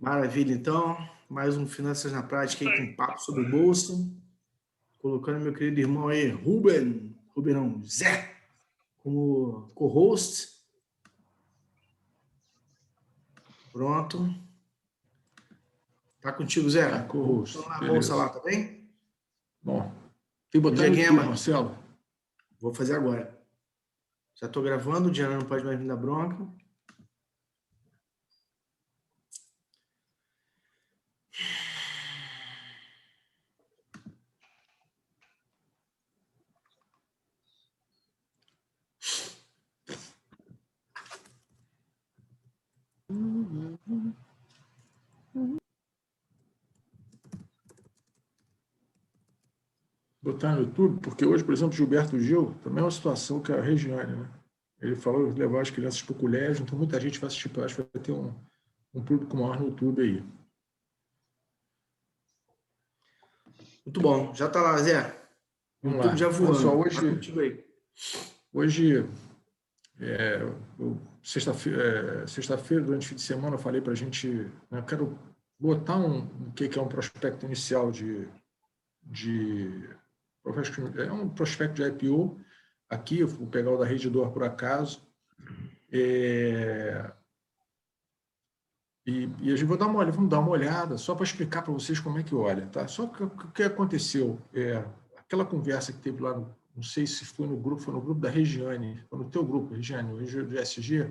Maravilha, então. Mais um Finanças na Prática aí com papo sobre bolsa. Colocando meu querido irmão aí, Ruben não, Zé, como co-host. Pronto. Tá contigo, Zé? Co-host. Estão na bolsa lá, tá bem? Bom, tem que botar no YouTube, Marcelo. Vou fazer agora. Já tô gravando, o Diana não pode mais vir da bronca. Botar no YouTube, porque hoje, por exemplo, Gilberto Gil, também é uma situação que a Regiane, né? Ele falou de levar as crianças para o colégio, então muita gente vai assistir, acho que vai ter um público maior no YouTube aí. Muito bom. Já tá lá, Zé. Vamos YouTube lá. já voando. Só hoje, sexta-feira, durante o fim de semana, eu falei para a gente, né, eu quero botar o que é um prospecto inicial é um prospecto de IPO. Aqui, eu vou pegar o da Redditor por acaso. E a gente vamos dar uma olhada, só para explicar para vocês como é que olha. Tá? Só que o que aconteceu? Aquela conversa que teve lá, não sei se foi no grupo da Regiane, foi no teu grupo, Regiane, o do SG,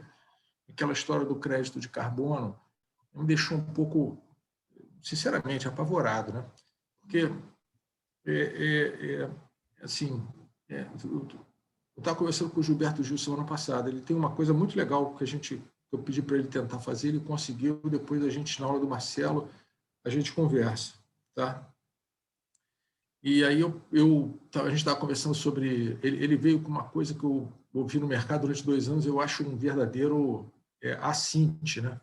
aquela história do crédito de carbono, me deixou um pouco, sinceramente, apavorado, né? Porque, assim, eu estava conversando com o Gilberto Gil semana passada, ele tem uma coisa muito legal que eu pedi para ele tentar fazer, ele conseguiu, depois a gente, na aula do Marcelo, a gente conversa, tá? E aí a gente estava conversando sobre, ele veio com uma coisa que eu ouvi no mercado durante 2 anos, eu acho um verdadeiro assinte, né?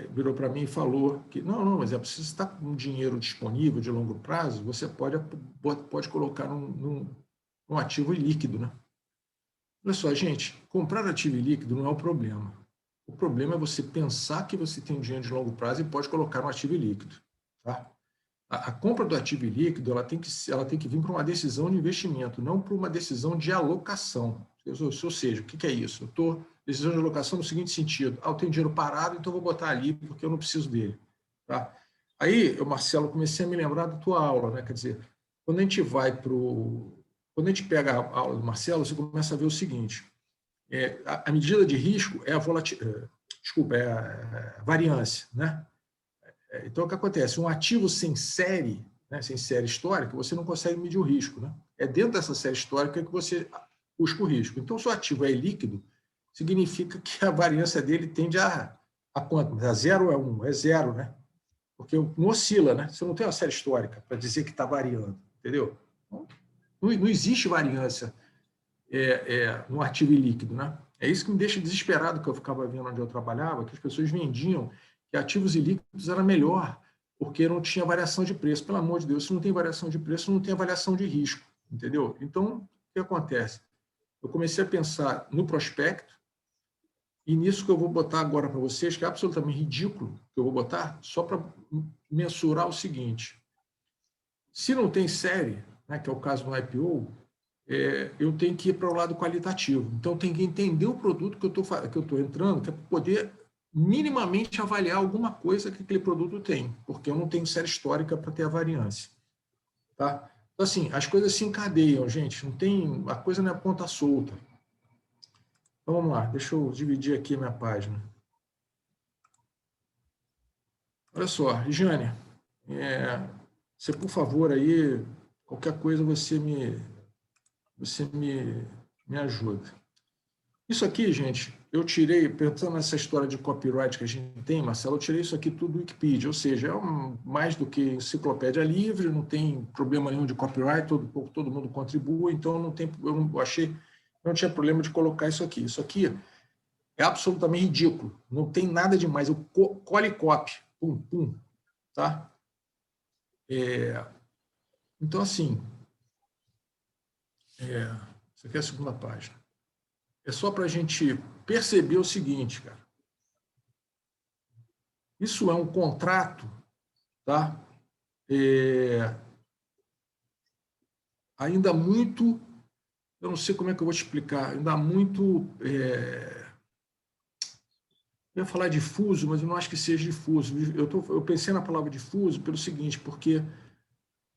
Virou para mim e falou que não, mas se você está com dinheiro disponível de longo prazo, você pode colocar num ativo líquido, né? Olha só, gente, comprar ativo líquido não é o problema. O problema é você pensar que você tem um dinheiro de longo prazo e pode colocar no ativo líquido, tá? A compra do ativo líquido ela tem que vir para uma decisão de investimento, não para uma decisão de alocação. Ou seja, o que é isso? Decisão de alocação no seguinte sentido: eu tenho dinheiro parado, então eu vou botar ali porque eu não preciso dele. Tá? Aí, Marcelo, comecei a me lembrar da tua aula, né? Quer dizer, quando a gente pega a aula do Marcelo, você começa a ver o seguinte: a medida de risco é a variância, né? Então, o que acontece? Um ativo sem série, né, sem série histórica, você não consegue medir o risco. Né? É dentro dessa série histórica que você busca o risco. Então, se o ativo é líquido, significa que a variância dele tende a quanto? A 0 ou é 1? É 0, né? Porque não oscila, né? Você não tem uma série histórica para dizer que está variando, entendeu? Não existe variância no ativo líquido, né? É isso que me deixa desesperado, que eu ficava vendo onde eu trabalhava, que as pessoas vendiam que ativos ilíquidos era melhor, porque não tinha variação de preço. Pelo amor de Deus, se não tem variação de preço, não tem avaliação de risco, entendeu? Então, o que acontece? Eu comecei a pensar no prospecto, e nisso que eu vou botar agora para vocês, que é absolutamente ridículo, que eu vou botar, só para mensurar o seguinte: se não tem série, né, que é o caso do IPO, eu tenho que ir para o lado qualitativo. Então, tem que entender o produto que eu estou entrando, que é para poder minimamente avaliar alguma coisa que aquele produto tem, porque eu não tenho série histórica para ter a variância. Tá? Então, assim, as coisas se encadeiam, gente. A coisa não é ponta solta. Então, vamos lá. Deixa eu dividir aqui a minha página. Olha só, Jane, você, por favor, aí, qualquer coisa você me ajuda. Isso aqui, gente, eu tirei, pensando nessa história de copyright que a gente tem, Marcelo, eu tirei isso aqui tudo do Wikipedia, ou seja, mais do que enciclopédia livre, não tem problema nenhum de copyright, todo mundo contribui, então eu não tinha problema de colocar isso aqui. Isso aqui é absolutamente ridículo, não tem nada demais, eu cole e copy, pum, pum, tá? Então, assim, isso aqui é a segunda página. É só para a gente perceber o seguinte, cara. Isso é um contrato, tá? Ainda muito, eu não sei como é que eu vou te explicar, ainda muito, eu ia falar difuso, mas eu não acho que seja difuso. Eu pensei na palavra difuso pelo seguinte, porque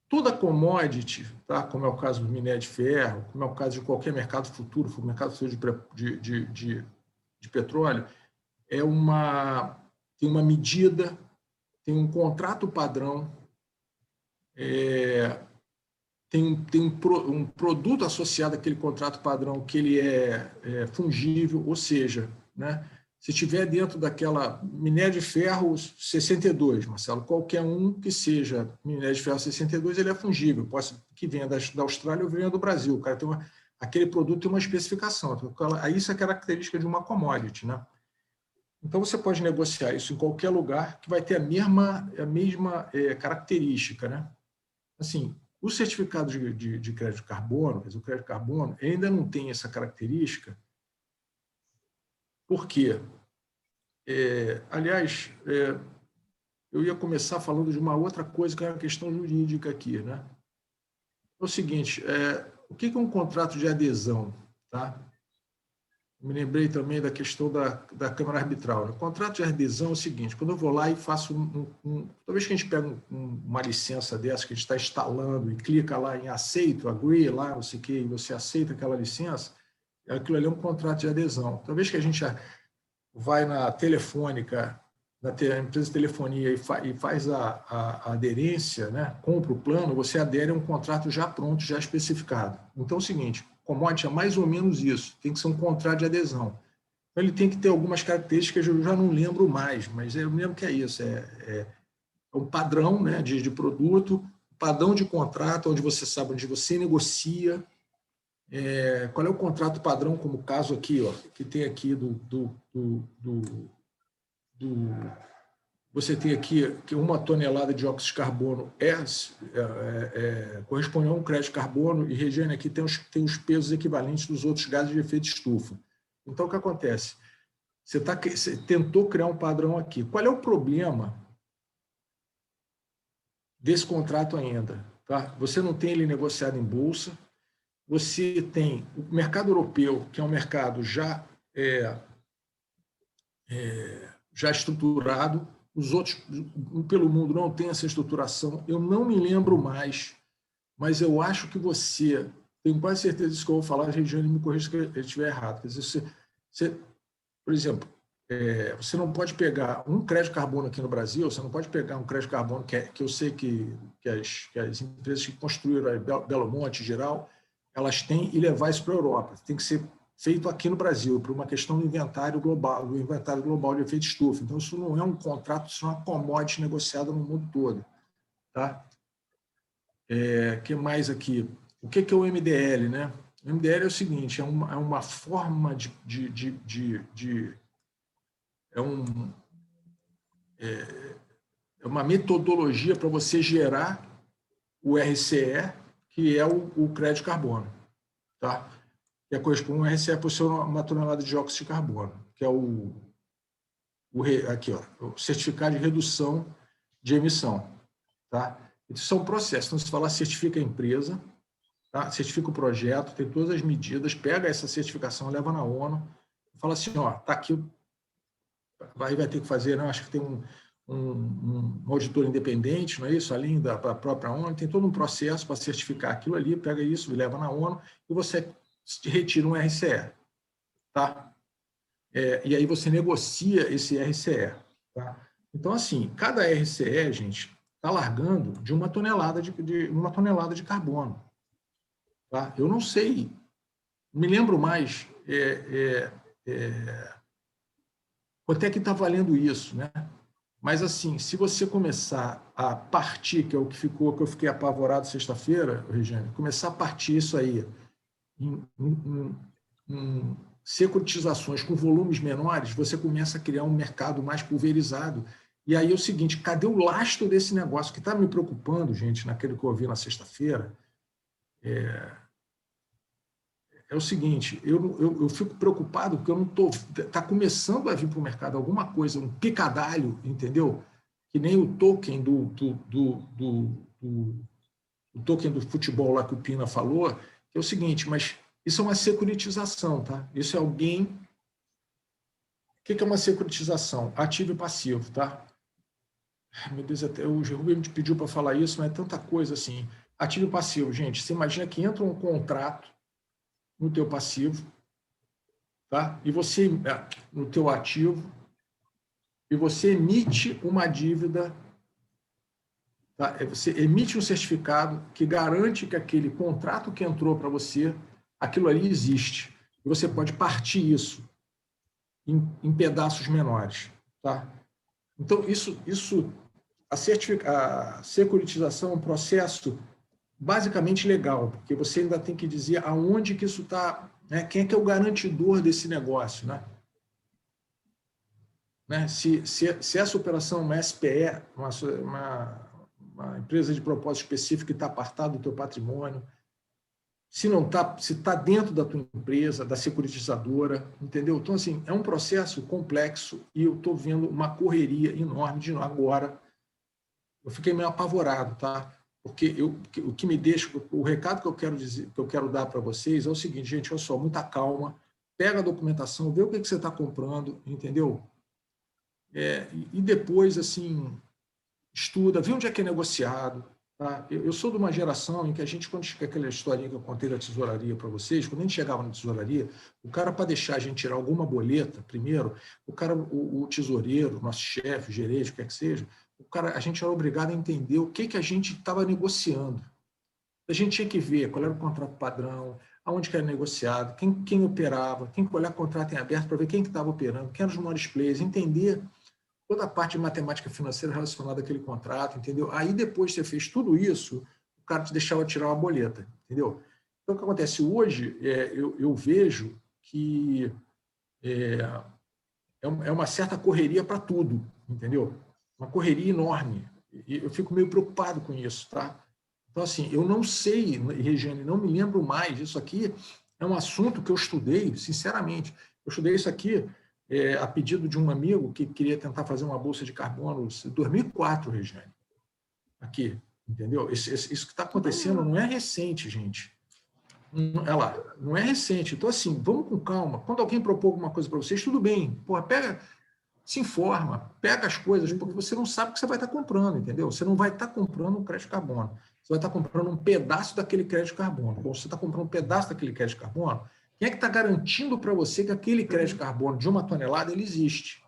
toda commodity, tá? Como é o caso do minério de ferro, como é o caso de qualquer mercado futuro, o mercado futuro de petróleo, tem uma medida, tem um contrato padrão, tem um produto associado àquele contrato padrão que ele é fungível, ou seja, né, se tiver dentro daquela minério de ferro 62, Marcelo, qualquer um que seja minério de ferro 62, ele é fungível, pode que venha da Austrália ou venha do Brasil. O cara tem aquele produto tem uma especificação, isso é característica de uma commodity, né? Então, você pode negociar isso em qualquer lugar que vai ter a mesma característica, né? Assim, o certificado de crédito de carbono, quer dizer, o crédito de carbono, ainda não tem essa característica. Por quê? Aliás, eu ia começar falando de uma outra coisa, que é a questão jurídica aqui, né? É o seguinte, o que é um contrato de adesão, tá? Me lembrei também da questão da Câmara Arbitral. O contrato de adesão é o seguinte, quando eu vou lá e faço toda vez que a gente pega uma licença dessa, que a gente está instalando e clica lá em aceito, agree, lá, não sei o quê, e você aceita aquela licença, aquilo ali é um contrato de adesão. Toda vez que a gente vai na Telefônica, na empresa de telefonia e faz a aderência, né, compra o plano, você adere a um contrato já pronto, já especificado. Então é o seguinte, commodity é mais ou menos isso, tem que ser um contrato de adesão. Então ele tem que ter algumas características, eu já não lembro mais, mas eu lembro que é isso, é um padrão, né, de produto, padrão de contrato, onde você sabe onde você negocia, qual é o contrato padrão, como o caso aqui, ó, que tem aqui você tem aqui que 1 tonelada de dióxido de carbono corresponde a um crédito de carbono, e Regiane aqui tem os pesos equivalentes dos outros gases de efeito de estufa. Então, o que acontece? Você tentou criar um padrão aqui. Qual é o problema desse contrato ainda? Tá? Você não tem ele negociado em bolsa, você tem o mercado europeu, que é um mercado já estruturado, os outros pelo mundo não têm essa estruturação. Eu não me lembro mais, mas eu acho que você, tenho quase certeza disso que eu vou falar, a Regiane me corrija se eu estiver errado. Quer dizer, por exemplo, você não pode pegar um crédito de carbono aqui no Brasil, você não pode pegar um crédito de carbono que eu sei que as empresas que construíram a Belo Monte, geral, elas têm, e levar isso para a Europa. Tem que ser feito aqui no Brasil, por uma questão do inventário global de efeito de estufa. Então, isso não é um contrato, isso é uma commodity negociada no mundo todo. Tá? Que mais aqui? O que é o MDL? Né? O MDL é o seguinte, é uma forma é uma metodologia para você gerar o RCE, que é o crédito de carbono. Tá? Que corresponde a um RCE por ser 1 tonelada de dióxido de carbono, que é aqui, ó, o certificado de redução de emissão. Tá? Isso são processos. Então, se falar certifica a empresa, tá? Certifica o projeto, tem todas as medidas, pega essa certificação, leva na ONU, fala assim, ó, tá aqui, vai ter que fazer, não, acho que tem um auditor independente, não é isso? Além da própria ONU, tem todo um processo para certificar aquilo ali, pega isso, leva na ONU e você retira um RCE. Tá? E aí você negocia esse RCE. Tá? Então, assim, cada RCE, gente, está largando de 1 tonelada de carbono. Tá? Eu não sei, me lembro mais quanto é que está valendo isso, né? Mas, assim, se você começar a partir, que é o que eu fiquei apavorado sexta-feira, Regiane, começar a partir isso aí em securitizações com volumes menores, você começa a criar um mercado mais pulverizado. E aí é o seguinte, cadê o lastro desse negócio? O que está me preocupando, gente, naquele que eu ouvi na sexta-feira, é o seguinte, eu fico preocupado porque eu não estou... Está começando a vir para o mercado alguma coisa, um picadalho, entendeu? Que nem o token o token do futebol lá que o Pina falou, que é o seguinte, mas isso é uma securitização, tá? Isso é alguém... O que é uma securitização? Ativo e passivo, tá? Meu Deus, até o Rubem me pediu para falar isso, mas é tanta coisa assim. Ativo e passivo, gente, você imagina que entra um contrato no teu passivo, tá? E você, no teu ativo, e você emite uma dívida, tá? Você emite um certificado que garante que aquele contrato que entrou para você, aquilo ali existe. E você pode partir isso em pedaços menores, tá? Então, a securitização é um processo basicamente legal, porque você ainda tem que dizer aonde que isso está, né? Quem é que é o garantidor desse negócio, né? Se essa operação é uma SPE, uma empresa de propósito específico que está apartada do teu patrimônio, se não está, se está dentro da tua empresa, da securitizadora, entendeu? Então, assim, é um processo complexo e eu estou vendo uma correria enorme de agora. Eu fiquei meio apavorado, tá? Porque o que me deixa, o recado que eu quero dizer, que eu quero dar para vocês é o seguinte, gente, olha só, muita calma, pega a documentação, vê o que você está comprando, entendeu? E depois, assim, estuda, vê onde é que é negociado. Tá? Eu sou de uma geração em que a gente, quando chega aquela historinha que eu contei da tesouraria para vocês, quando a gente chegava na tesouraria, o cara, para deixar a gente tirar alguma boleta, primeiro, o tesoureiro, nosso chefe, o gerente, o que quer que seja, a gente era obrigado a entender o que a gente estava negociando. A gente tinha que ver qual era o contrato padrão, aonde que era negociado, quem operava, quem olhar contrato em aberto para ver quem que estava operando, quem eram os maiores players, entender toda a parte de matemática financeira relacionada àquele contrato, entendeu? Aí, depois que você fez tudo isso, o cara te deixava tirar uma boleta, entendeu? Então, o que acontece hoje, eu vejo que é uma certa correria para tudo, entendeu? Uma correria enorme. E eu fico meio preocupado com isso, tá? Então, assim, eu não sei, Regiane, não me lembro mais. Isso aqui é um assunto que eu estudei, sinceramente. Eu estudei isso aqui a pedido de um amigo que queria tentar fazer uma bolsa de carbono em 2004, Regiane. Aqui, entendeu? Isso que está acontecendo não é recente, gente. Não é recente. Então, assim, vamos com calma. Quando alguém propor alguma coisa para vocês, tudo bem. Porra, se informa, pega as coisas, porque você não sabe o que você vai estar comprando, entendeu? Você não vai estar comprando um crédito de carbono. Você vai estar comprando um pedaço daquele crédito de carbono. Bom, você está comprando um pedaço daquele crédito de carbono, quem é que está garantindo para você que aquele crédito de carbono de 1 tonelada ele existe?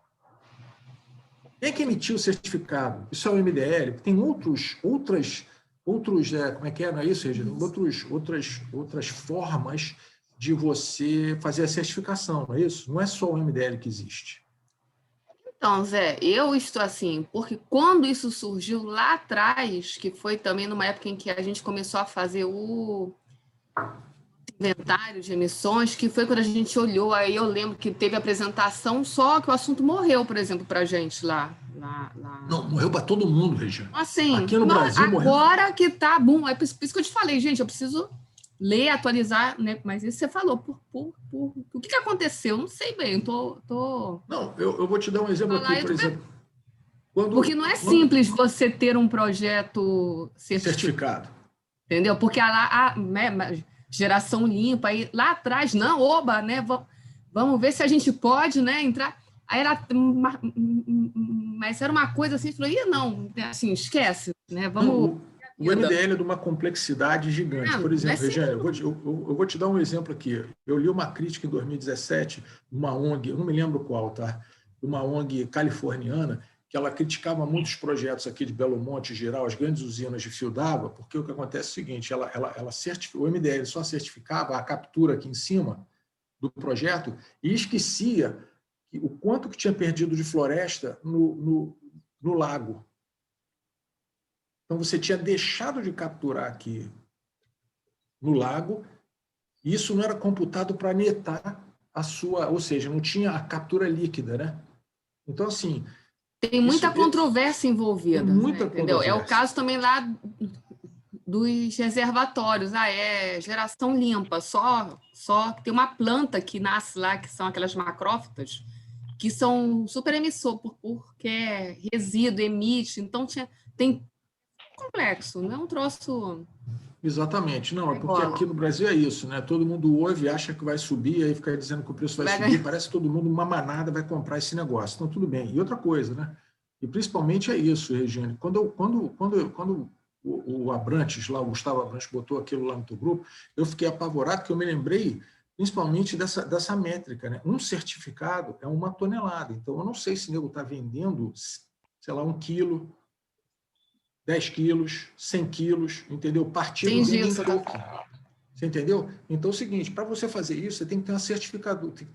Quem é que emitiu o certificado? Isso é o MDL. Tem outras, como é que é, não é isso, Regina? Outras formas de você fazer a certificação, não é isso? Não é só o MDL que existe. Então, Zé, eu estou assim, porque quando isso surgiu lá atrás, que foi também numa época em que a gente começou a fazer o inventário de emissões, que foi quando a gente olhou, aí eu lembro que teve apresentação, só que o assunto morreu, por exemplo, para a gente lá. Não, morreu para todo mundo, Regina. Assim, aqui no Brasil agora morreu. Que tá bom, é por isso que eu te falei, gente, eu preciso ler, atualizar, né? Mas isso você falou, o que aconteceu? Não sei bem, Não, eu vou te dar um exemplo aqui, por exemplo. Porque não é simples você ter um projeto certificado. Entendeu? Porque a geração limpa, aí lá atrás, não, oba, né? Vamos ver se a gente pode, né, entrar. Aí mas era uma coisa assim, falou, não, assim, esquece, né? Vamos. O MDL é de uma complexidade gigante. Por exemplo, Regiane, eu vou te dar um exemplo aqui. Eu li uma crítica em 2017 de uma ONG, eu não me lembro qual, tá? De uma ONG californiana, que ela criticava muitos projetos aqui de Belo Monte, geral, as grandes usinas de fio d'água, porque o que acontece é o seguinte, o MDL só certificava a captura aqui em cima do projeto e esquecia o quanto que tinha perdido de floresta no lago. Então, você tinha deixado de capturar aqui no lago, e isso não era computado para netar ou seja, não tinha a captura líquida, né? Então, assim... Tem muita controvérsia envolvida. Tem muita entendeu? controvérsia. É o caso também lá dos reservatórios. É geração limpa, só tem uma planta que nasce lá, que são aquelas macrófitas, que são super emissor, porque é resíduo, emite, então tem complexo, não é um troço... Exatamente. Não, é porque aqui no Brasil é isso, né? Todo mundo ouve, acha que vai subir, aí fica dizendo que o preço vai subir, parece que todo mundo, uma manada, vai comprar esse negócio. Então, tudo bem. E outra coisa, né? E principalmente é isso, Regiane. Quando o Abrantes, lá, o Gustavo Abrantes, botou aquilo lá no teu grupo, eu fiquei apavorado, porque eu me lembrei principalmente dessa métrica, né? Um certificado é 1 tonelada. Então, eu não sei se o nego está vendendo, sei lá, 1 quilo, 10 quilos, 100 quilos, entendeu? Partido vende em token. Você entendeu? Então é o seguinte, para você fazer isso, você tem que ter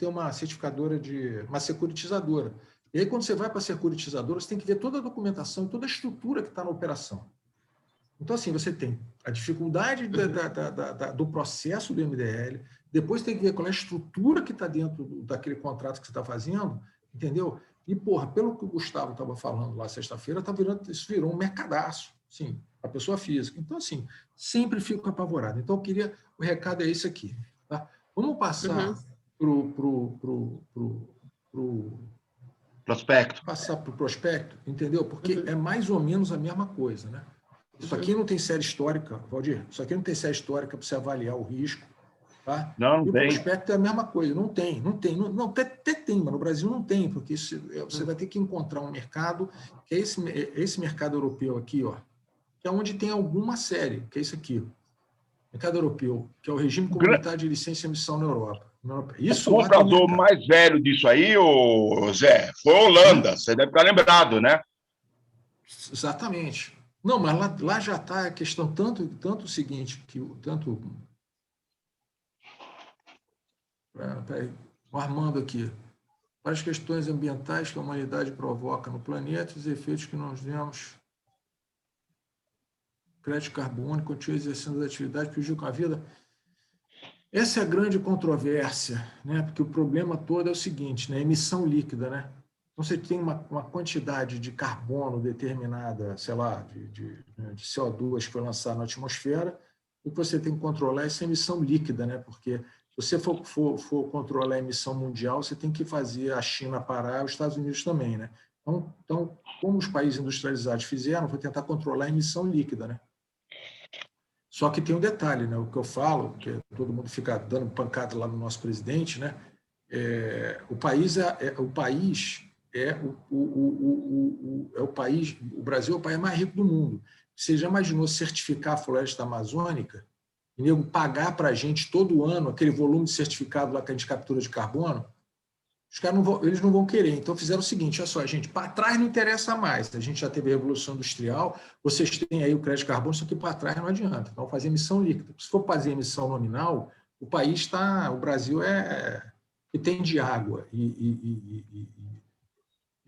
uma certificadora uma securitizadora. E aí, quando você vai para a securitizadora, você tem que ver toda a documentação, toda a estrutura que está na operação. Então, assim, você tem a dificuldade do processo do MDL, depois tem que ver qual é a estrutura que está dentro daquele contrato que você está fazendo, entendeu? E, porra, pelo que o Gustavo estava falando lá sexta-feira, isso virou um mercadaço, sim, a pessoa física. Então, assim, sempre fico apavorado. Então, o recado é esse aqui. Tá? Vamos passar pro prospecto. Passar para o prospecto, entendeu? Porque é mais ou menos a mesma coisa, né? Isso aqui não tem série histórica, Valdir, isso aqui não tem série histórica para você avaliar o risco. Tá? Não e o tem. prospecto é a mesma coisa, não tem, até tem, mas no Brasil não tem, porque você vai ter que encontrar um mercado, que é esse mercado europeu aqui, ó, que é onde tem alguma série, que é isso aqui, mercado europeu, que é o regime comunitário de licença e emissão na Europa. Isso o comprador mais velho disso aí, Zé, foi a Holanda, você deve estar lembrado, né? Exatamente. Não, mas lá já está a questão tanto o seguinte, que tanto... O Armando aqui. Para as questões ambientais que a humanidade provoca no planeta, os efeitos que nós vemos, crédito carbônico, continua exercendo as atividades, prejudicam a vida. Essa é a grande controvérsia, né? Porque o problema todo é o seguinte, né? Emissão líquida, né? Então, você tem uma quantidade de carbono determinada, sei lá, de CO2 que foi lançado na atmosfera, e você tem que controlar essa emissão líquida, né? Porque se você for controlar a emissão mundial, você tem que fazer a China parar e os Estados Unidos também, né? Então, como os países industrializados fizeram, foi tentar controlar a emissão líquida, né? Só que tem um detalhe, né? O que eu falo, que todo mundo fica dando pancada lá no nosso presidente, né? O Brasil é o país mais rico do mundo. Você já imaginou certificar a floresta amazônica e nego pagar para a gente todo ano aquele volume de certificado lá que a gente captura de carbono? Os caras eles não vão querer. Então fizeram o seguinte, olha só, gente, para trás não interessa mais. A gente já teve a Revolução Industrial, vocês têm aí o crédito de carbono, só que para trás não adianta. Então fazer emissão líquida. Se for fazer emissão nominal, o Brasil que tem de água e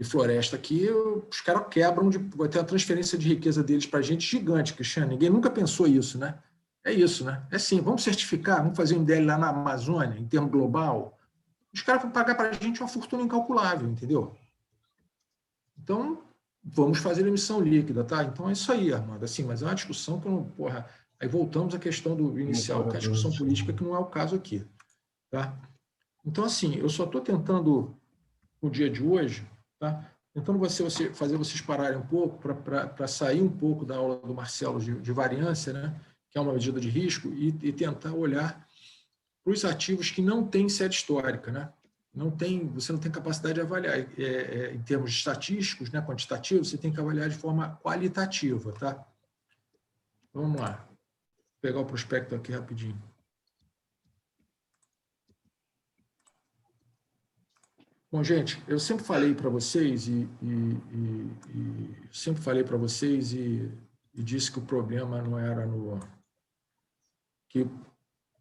floresta aqui, os caras quebram, vai ter uma transferência de riqueza deles para a gente gigante, Cristiano. Ninguém nunca pensou isso, né? É isso, né? É sim, vamos certificar, vamos fazer um MDL lá na Amazônia, em termo global. Os caras vão pagar para a gente uma fortuna incalculável, entendeu? Então, vamos fazer emissão líquida, tá? Então é isso aí, Armando. Assim, mas é uma discussão que não... Porra, aí voltamos à questão do inicial, que é a discussão política, que não é o caso aqui, tá? Então, assim, eu só estou tentando, no dia de hoje, tá? Tentando fazer vocês pararem um pouco, para sair um pouco da aula do Marcelo de variância, né? Que é uma medida de risco, e tentar olhar para os ativos que não têm série histórica, né? Você não tem capacidade de avaliar em termos estatísticos, né? Quantitativos, você tem que avaliar de forma qualitativa, tá? Vamos lá. Vou pegar o prospecto aqui rapidinho. Bom, gente, eu sempre falei para vocês e disse que o problema não era que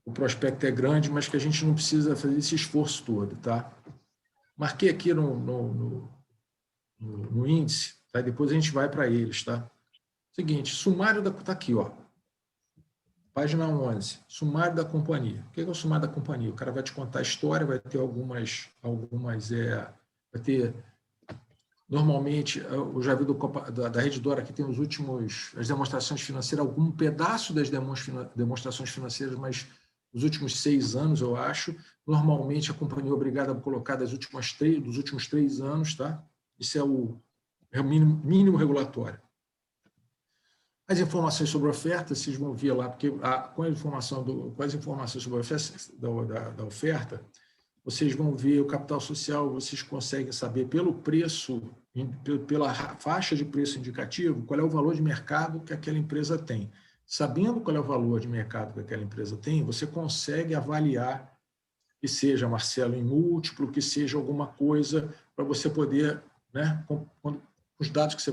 o prospecto é grande, mas que a gente não precisa fazer esse esforço todo, tá? Marquei aqui no índice, tá? Depois a gente vai para eles, tá? Seguinte, sumário tá aqui, ó. Página 11, sumário da companhia. O que é o sumário da companhia? O cara vai te contar a história, vai ter vai ter Normalmente, eu já vi da Rede Dora aqui tem as demonstrações financeiras, algum pedaço das demonstrações financeiras, mas nos últimos 6 anos, eu acho. Normalmente, a companhia é obrigada a colocar dos últimos 3 anos, tá? Isso é o mínimo regulatório. As informações sobre a oferta, vocês vão ver lá, porque com as informações sobre a oferta, da oferta, vocês vão ver o capital social, vocês conseguem saber pelo preço, pela faixa de preço indicativo, qual é o valor de mercado que aquela empresa tem. Sabendo qual é o valor de mercado que aquela empresa tem, você consegue avaliar, que seja, Marcelo, em múltiplo, que seja alguma coisa para você poder, né, com os dados que você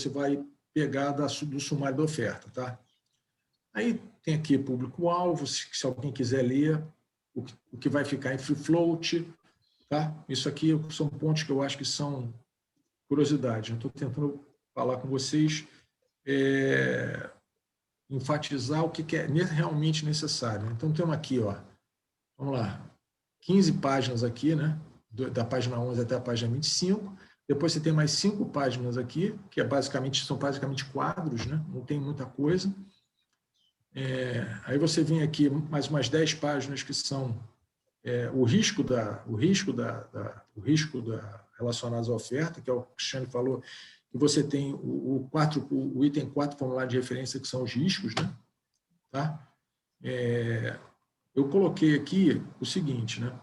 vai pegar do sumário da oferta. Tá? Aí tem aqui público-alvo, se alguém quiser ler, o que vai ficar em free float. Tá? Isso aqui são pontos que eu acho que são curiosidades. Estou tentando falar com vocês, enfatizar o que é realmente necessário. Então, temos aqui, ó, vamos lá, 15 páginas aqui, né? Da página 11 até a página 25. Depois você tem mais 5 páginas aqui, que são basicamente quadros, né? Não tem muita coisa. Aí você vem aqui mais umas 10 páginas que são o risco relacionado à oferta, que é o que o Cristiano falou, que você tem o item 4, formulário de referência, que são os riscos, né? Tá? Eu coloquei aqui o seguinte, né?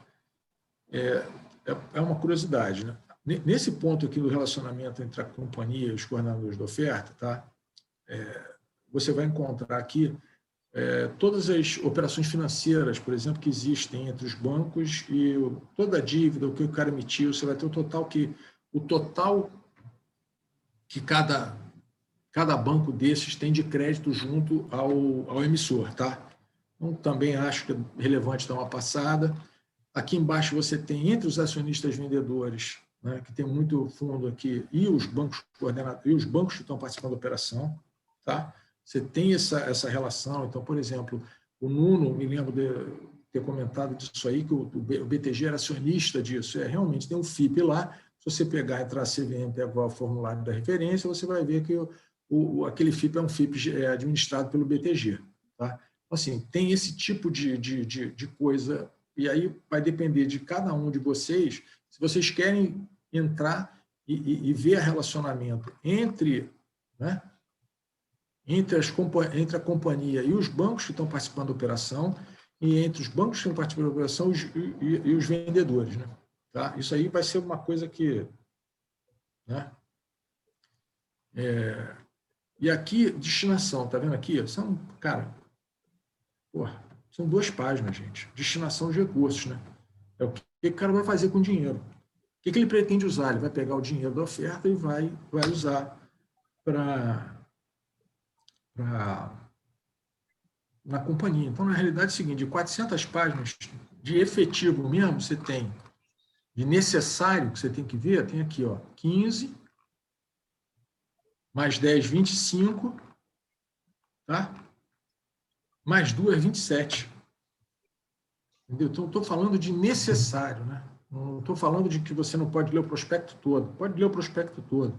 É uma curiosidade, né? Nesse ponto aqui do relacionamento entre a companhia e os coordenadores de oferta, tá? Você vai encontrar aqui todas as operações financeiras, por exemplo, que existem entre os bancos e toda a dívida, o que o cara emitiu, você vai ter o total que cada banco desses tem de crédito junto ao emissor. Tá? Então, também acho que é relevante dar uma passada. Aqui embaixo você tem entre os acionistas vendedores, né, que tem muito fundo aqui, e os bancos coordenadores, e os bancos que estão participando da operação. Tá? Você tem essa relação. Então, por exemplo, o Nuno, me lembro de ter comentado disso aí, que o BTG era acionista disso. Realmente tem um FIP lá. Se você pegar, entrar a CVM, pegar o formulário da referência, você vai ver que aquele FIP é um FIP administrado pelo BTG. Tá? Assim, tem esse tipo de coisa, e aí vai depender de cada um de vocês, se vocês querem entrar e ver relacionamento entre, né, entre a companhia e os bancos que estão participando da operação, e entre os bancos que estão participando da operação e os vendedores. Né? Tá? Isso aí vai ser uma coisa que... Né? E aqui, destinação, tá vendo aqui? São 2 páginas, gente. Destinação de recursos. Né? É o que o cara vai fazer com o dinheiro. O que ele pretende usar? Ele vai pegar o dinheiro da oferta e vai usar na companhia. Então, na realidade, é o seguinte, de 400 páginas de efetivo mesmo, você tem, de necessário, que você tem que ver, tem aqui, ó, 15, mais 10, 25, tá? Mais 2, 27. Entendeu? Então, estou falando de necessário, né? Não estou falando de que você não pode ler o prospecto todo. Pode ler o prospecto todo.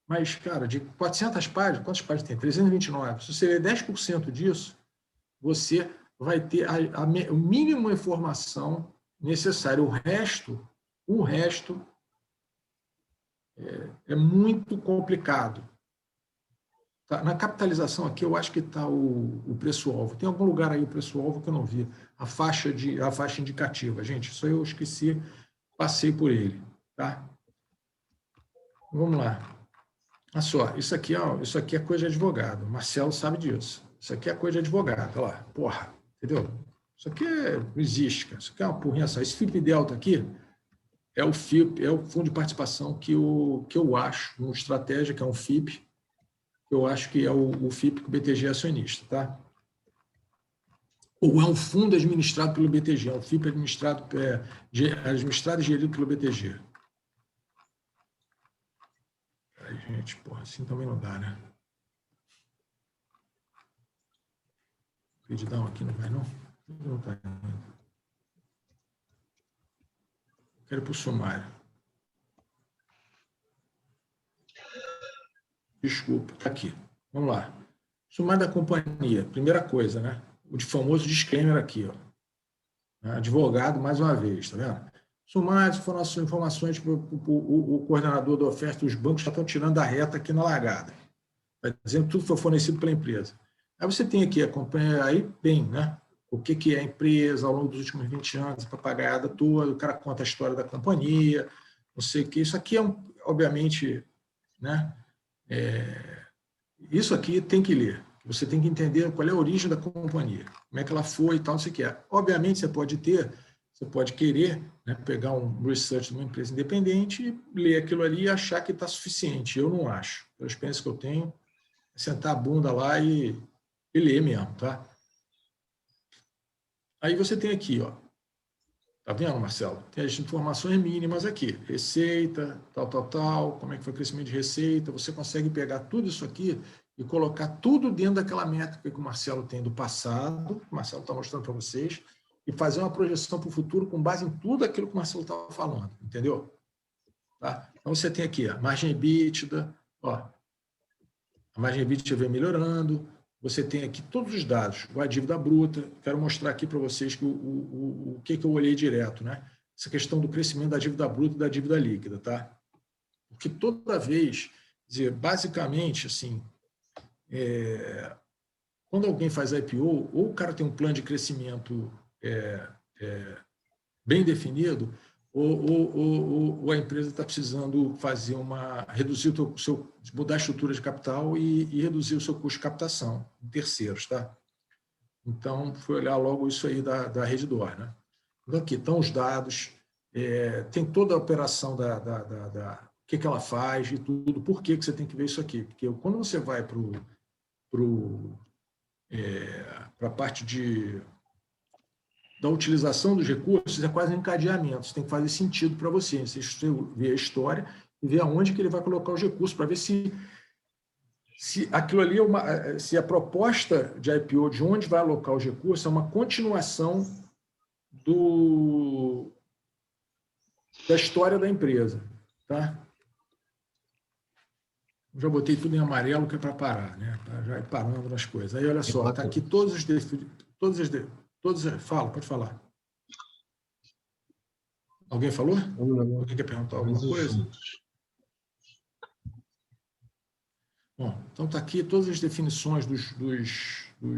Mas, cara, de 400 páginas, quantas páginas tem? 329. Se você ler 10% disso, você vai ter o mínimo de informação necessária. O resto é muito complicado. Tá? Na capitalização aqui, eu acho que está o preço-alvo. Tem algum lugar aí o preço-alvo que eu não vi. A faixa indicativa. Gente, isso aí eu esqueci, passei por ele. Tá? Vamos lá. Olha só, isso aqui é coisa de advogado. O Marcelo sabe disso. Isso aqui é coisa de advogado. Olha lá, porra, entendeu? Isso aqui não existe, cara. Isso aqui é uma porrinhação. Esse FIP Delta aqui é o FIP, é o fundo de participação que eu acho, uma estratégia que é um FIP, que eu acho que é o FIP que o BTG é acionista, tá? Ou é um fundo administrado pelo BTG, é um FIP administrado e gerido pelo BTG. Aí, gente, porra, assim também não dá, né? Pedidão aqui não vai, não? Não tá indo. Quero ir para o sumário. Desculpa, está aqui. Vamos lá. Sumário da companhia. Primeira coisa, né? O famoso disclaimer aqui, ó. Advogado, mais uma vez, tá vendo? Sumário, informações que o coordenador da oferta e os bancos já estão tirando da reta aqui na largada. Está dizendo que tudo foi fornecido pela empresa. Aí você tem aqui a companhia, aí bem, né? O que é a empresa ao longo dos últimos 20 anos, a papagaiada toda, o cara conta a história da companhia, não sei o que. Isso aqui é, obviamente, né? Isso aqui tem que ler. Você tem que entender qual é a origem da companhia, como é que ela foi e tal, não sei o que é. Obviamente, você pode querer, né, pegar um research de uma empresa independente e ler aquilo ali e achar que está suficiente. Eu não acho. A experiência que eu tenho é sentar a bunda lá e ler mesmo, tá? Aí você tem aqui, ó. Tá vendo, Marcelo? Tem as informações mínimas aqui. Receita, tal, como é que foi o crescimento de receita. Você consegue pegar tudo isso aqui e colocar tudo dentro daquela métrica que o Marcelo tem do passado, o Marcelo está mostrando para vocês, e fazer uma projeção para o futuro com base em tudo aquilo que o Marcelo estava falando, entendeu? Tá? Então, você tem aqui a margem EBITDA, ó, a margem EBITDA vem melhorando, você tem aqui todos os dados, a dívida bruta, quero mostrar aqui para vocês que o que eu olhei direto, né? Essa questão do crescimento da dívida bruta e da dívida líquida, tá? Porque toda vez, dizer, basicamente, assim, quando alguém faz IPO, ou o cara tem um plano de crescimento bem definido, ou a empresa está precisando reduzir mudar a estrutura de capital e reduzir o seu custo de captação em terceiros, tá? Então, foi olhar logo isso aí da Redditor, né? Então, aqui estão os dados, tem toda a operação o que ela faz e tudo, por que você tem que ver isso aqui? Porque quando você vai para a parte da utilização dos recursos, é quase um encadeamento. Você tem que fazer sentido para você. Você vê a história e vê aonde que ele vai colocar os recursos, para ver se aquilo ali se a proposta de IPO de onde vai alocar os recursos é uma continuação da história da empresa. Tá? Já botei tudo em amarelo, que é para parar, né? Para já ir parando nas coisas. Aí, olha só, está aqui Fala, pode falar. Alguém falou? Alguém quer perguntar alguma coisa? Bom, então está aqui todas as definições dos... A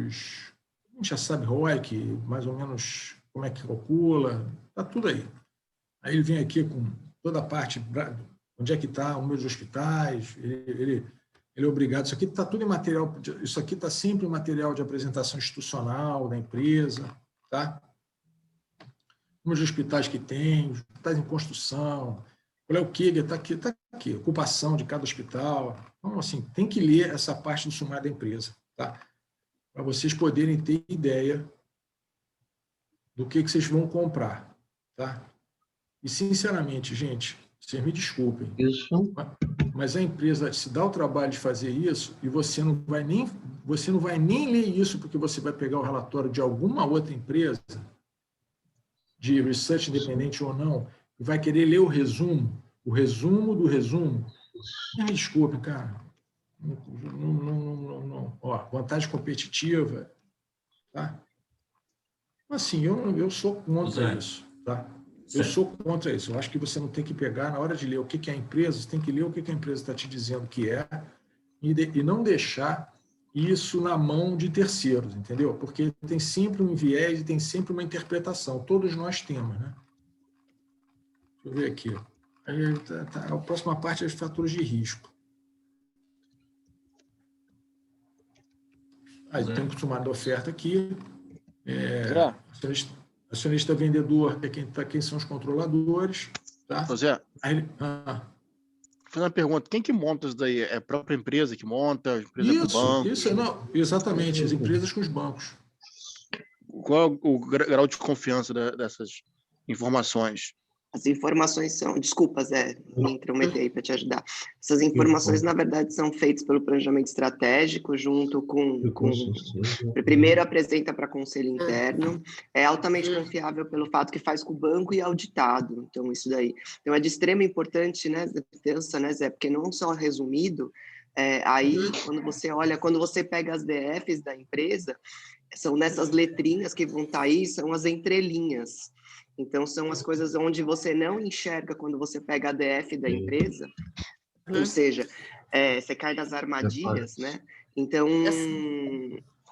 gente já sabe ROIC, mais ou menos como é que calcula, está tudo aí. Aí ele vem aqui com toda a parte, onde é que está o número de hospitais, ele é obrigado, isso aqui está tudo em material, isso aqui está sempre em material de apresentação institucional da empresa, tá? Número de hospitais que tem, hospitais em construção, qual é o QIG, está aqui, ocupação de cada hospital. Então, assim, tem que ler essa parte do sumário da empresa, tá? Para vocês poderem ter ideia do que vocês vão comprar, tá? E, sinceramente, gente, vocês me desculpem, mas a empresa se dá o trabalho de fazer isso e você não vai nem ler isso porque você vai pegar o relatório de alguma outra empresa, de research independente ou não, e vai querer ler o resumo do resumo. Me desculpe, cara. Não. Ó, vantagem competitiva, tá? Assim, eu sou contra isso, tá? Eu sou contra isso. Eu acho que você não tem que pegar, na hora de ler o que é a empresa, você tem que ler o que a empresa está te dizendo que é e não deixar isso na mão de terceiros, entendeu? Porque tem sempre um viés e tem sempre uma interpretação. Todos nós temos, né? Deixa eu ver aqui. A próxima parte é os fatores de risco. Aí tem o sumário da oferta aqui. Acionista vendedor, quem são os controladores. Tá? José, fazer uma pergunta. Quem que monta isso daí? É a própria empresa que monta? A empresa com o banco? Exatamente, as empresas com os bancos. Qual é o grau de confiança dessas informações? As informações são... Desculpa, Zé, me intrometer aí para te ajudar. Essas informações, na verdade, são feitas pelo planejamento estratégico, junto com primeiro apresenta para conselho interno, é altamente confiável pelo fato que faz com o banco e auditado. Então, isso daí. Então, é de extrema importância, né, Zé, porque não só resumido, Aí, quando você pega as DFs da empresa, são nessas letrinhas que vão estar aí, são as entrelinhas. Então, são as coisas onde você não enxerga quando você pega a DF da empresa, ou seja, você cai nas armadilhas, né? Então,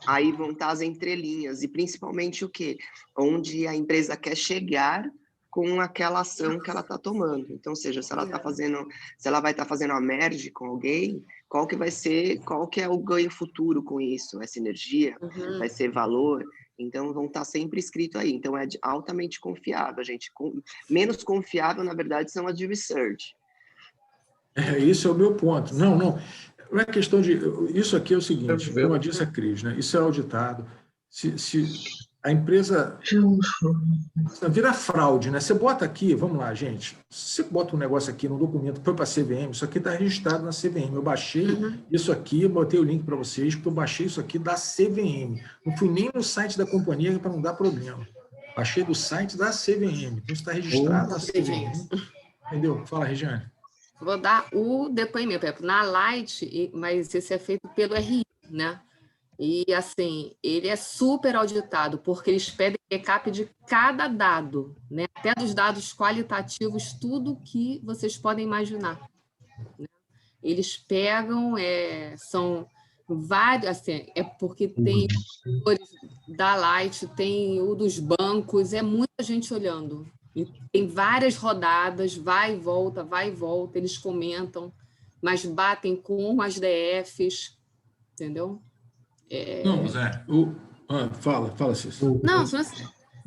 aí vão estar as entrelinhas, e principalmente o quê? Onde a empresa quer chegar com aquela ação que ela está tomando. Então, ou seja, se ela vai estar fazendo a merge com alguém, qual que é o ganho futuro com isso? É sinergia? Vai ser valor? Então, vão estar sempre escrito aí. Então, é altamente confiável, gente. Menos confiável, na verdade, são as de research. Isso é o meu ponto. Não é questão de... Isso aqui é o seguinte, como disse a Cris, né? Isso é auditado. Se a empresa vira fraude, né? Você bota aqui, vamos lá, gente, você bota um negócio aqui no documento, foi para a CVM, isso aqui está registrado na CVM. Eu baixei isso aqui, botei o link para vocês, porque eu baixei isso aqui da CVM. Não fui nem no site da companhia para não dar problema. Baixei do site da CVM. Então, está registrado na CVM. Entendeu? Fala, Regiane. Vou dar o depoimento, na Light, mas esse é feito pelo RI, né? E, assim, ele é super auditado, porque eles pedem backup de cada dado, né? Até dos dados qualitativos, tudo que vocês podem imaginar, né? Eles pegam, são vários, assim, porque tem os da Light, tem o dos bancos, é muita gente olhando. E tem várias rodadas, vai e volta, eles comentam, mas batem com as DFs, entendeu? Não, Zé. Fala, Cícero.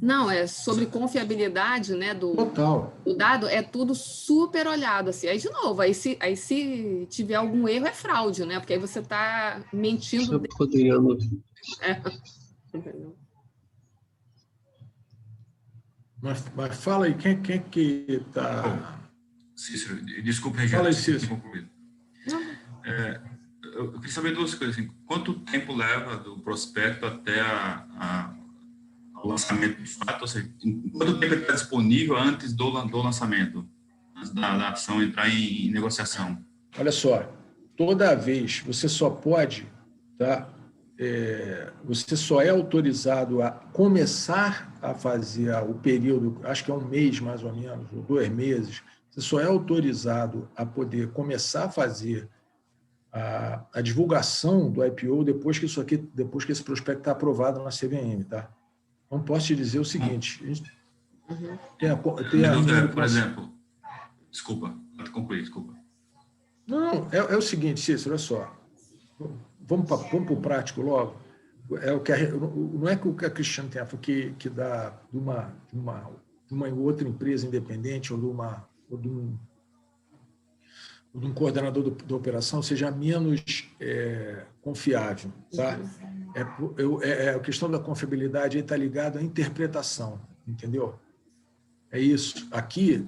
Não, é sobre confiabilidade, né, Total. O dado, é tudo super olhado, assim. Aí, de novo, aí se tiver algum erro, é fraude, né? Porque aí você está mentindo. Entendeu? Mas fala aí, quem que está... Cícero, desculpe, Regiane. Fala aí, Cícero. Eu queria saber duas coisas. Assim, quanto tempo leva do prospecto até o lançamento de fato? Ou seja, quanto tempo ele está disponível antes do lançamento? Antes da ação entrar em negociação? Olha só, toda vez você só pode... Tá? Você só é autorizado a começar a fazer o período, acho que é um mês mais ou menos, ou 2 meses, você só é autorizado a poder começar a fazer a divulgação do IPO depois que esse prospecto está aprovado na CVM, tá? Então, posso te dizer o seguinte... Por exemplo... Desculpa, pode concluir, desculpa. Não, é o seguinte, Cícero, olha só. Vamos para o prático logo. Não é que o que a Cristiane tem, que dá de uma outra empresa independente ou de um coordenador da operação seja menos confiável. Tá? A questão da confiabilidade está ligada à interpretação, entendeu? É isso. Aqui,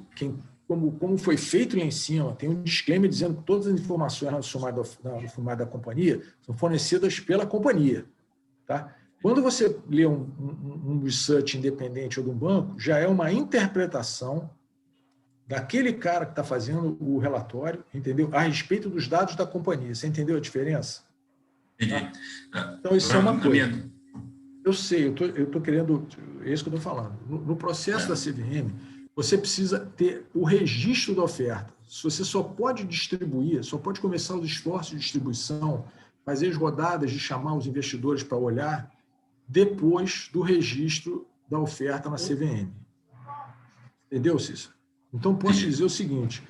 como foi feito lá em cima, tem um disclaimer dizendo que todas as informações no formulário da companhia são fornecidas pela companhia. Tá? Quando você lê um research independente ou de um banco, já é uma interpretação daquele cara que está fazendo o relatório, entendeu? A respeito dos dados da companhia. Você entendeu a diferença? Entendi. Tá? Então, isso é uma coisa. Eu sei, eu estou querendo... É isso que eu estou falando. No processo da CVM, você precisa ter o registro da oferta. Você só pode distribuir, só pode começar os esforços de distribuição, fazer as rodadas de chamar os investidores para olhar depois do registro da oferta na CVM. Entendeu, Cícero? Então, posso te dizer o seguinte,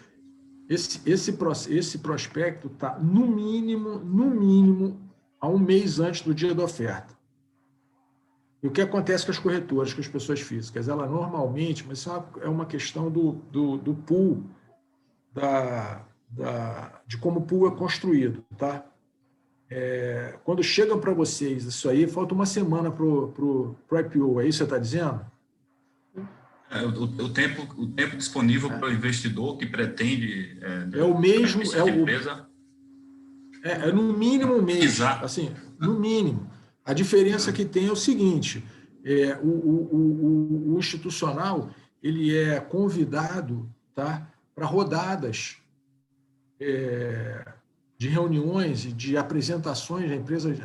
esse prospecto está, no mínimo, a 1 mês antes do dia da oferta. E o que acontece com as corretoras, com as pessoas físicas? Ela normalmente, mas isso é uma questão do pool, de como o pool é construído. Tá? Quando chegam para vocês isso aí, falta 1 semana para o IPO, é isso que você está dizendo? O tempo disponível para o investidor que pretende... é o mesmo... empresa. No mínimo 1 mês. Exato. Assim, no mínimo. A diferença que tem é o seguinte, o institucional ele é convidado, tá, para rodadas de reuniões e de apresentações,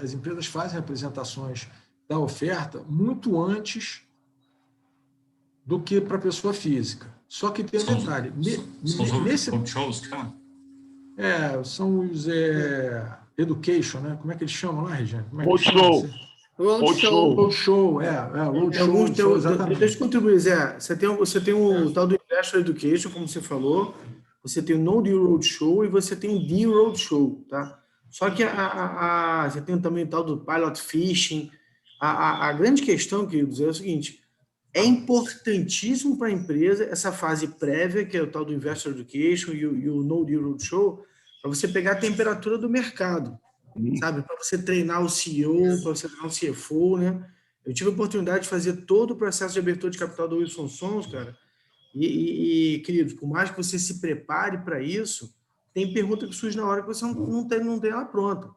as empresas fazem apresentações da oferta muito antes do que para a pessoa física. Só que tem um detalhe. São os shows que chamam? São os education, né? Como é que eles chamam lá, Regiane? Roadshow. Roadshow, roadshow, exatamente. Deixa eu contribuir, Zé. Você tem o tal do Investor Education, como você falou, você tem o No-Deal Roadshow e você tem o Deal Roadshow, tá? Só que você tem também o tal do Pilot Fishing. A grande questão, queridos, é o seguinte: é importantíssimo para a empresa essa fase prévia, que é o tal do Investor Education e o No-Deal Roadshow, para você pegar a temperatura do mercado, sabe? Para você treinar o CEO, para você treinar o CFO, né? Eu tive a oportunidade de fazer todo o processo de abertura de capital da Wilson Sons, cara. E, queridos, por mais que você se prepare para isso, tem pergunta que surge na hora que você não tem ela pronta,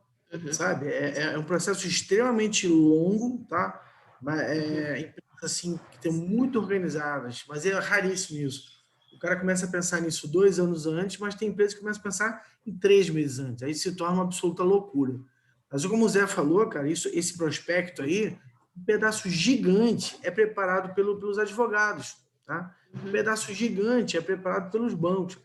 sabe? É um processo extremamente longo, tá? Empresas assim, que tem muito organizadas, mas é raríssimo isso. O cara começa a pensar nisso 2 anos antes, mas tem empresas que começam a pensar em 3 meses antes. Aí se torna uma absoluta loucura. Mas como o Zé falou, cara, esse prospecto aí, um pedaço gigante é preparado pelos advogados, tá? Um pedaço gigante é preparado pelos bancos,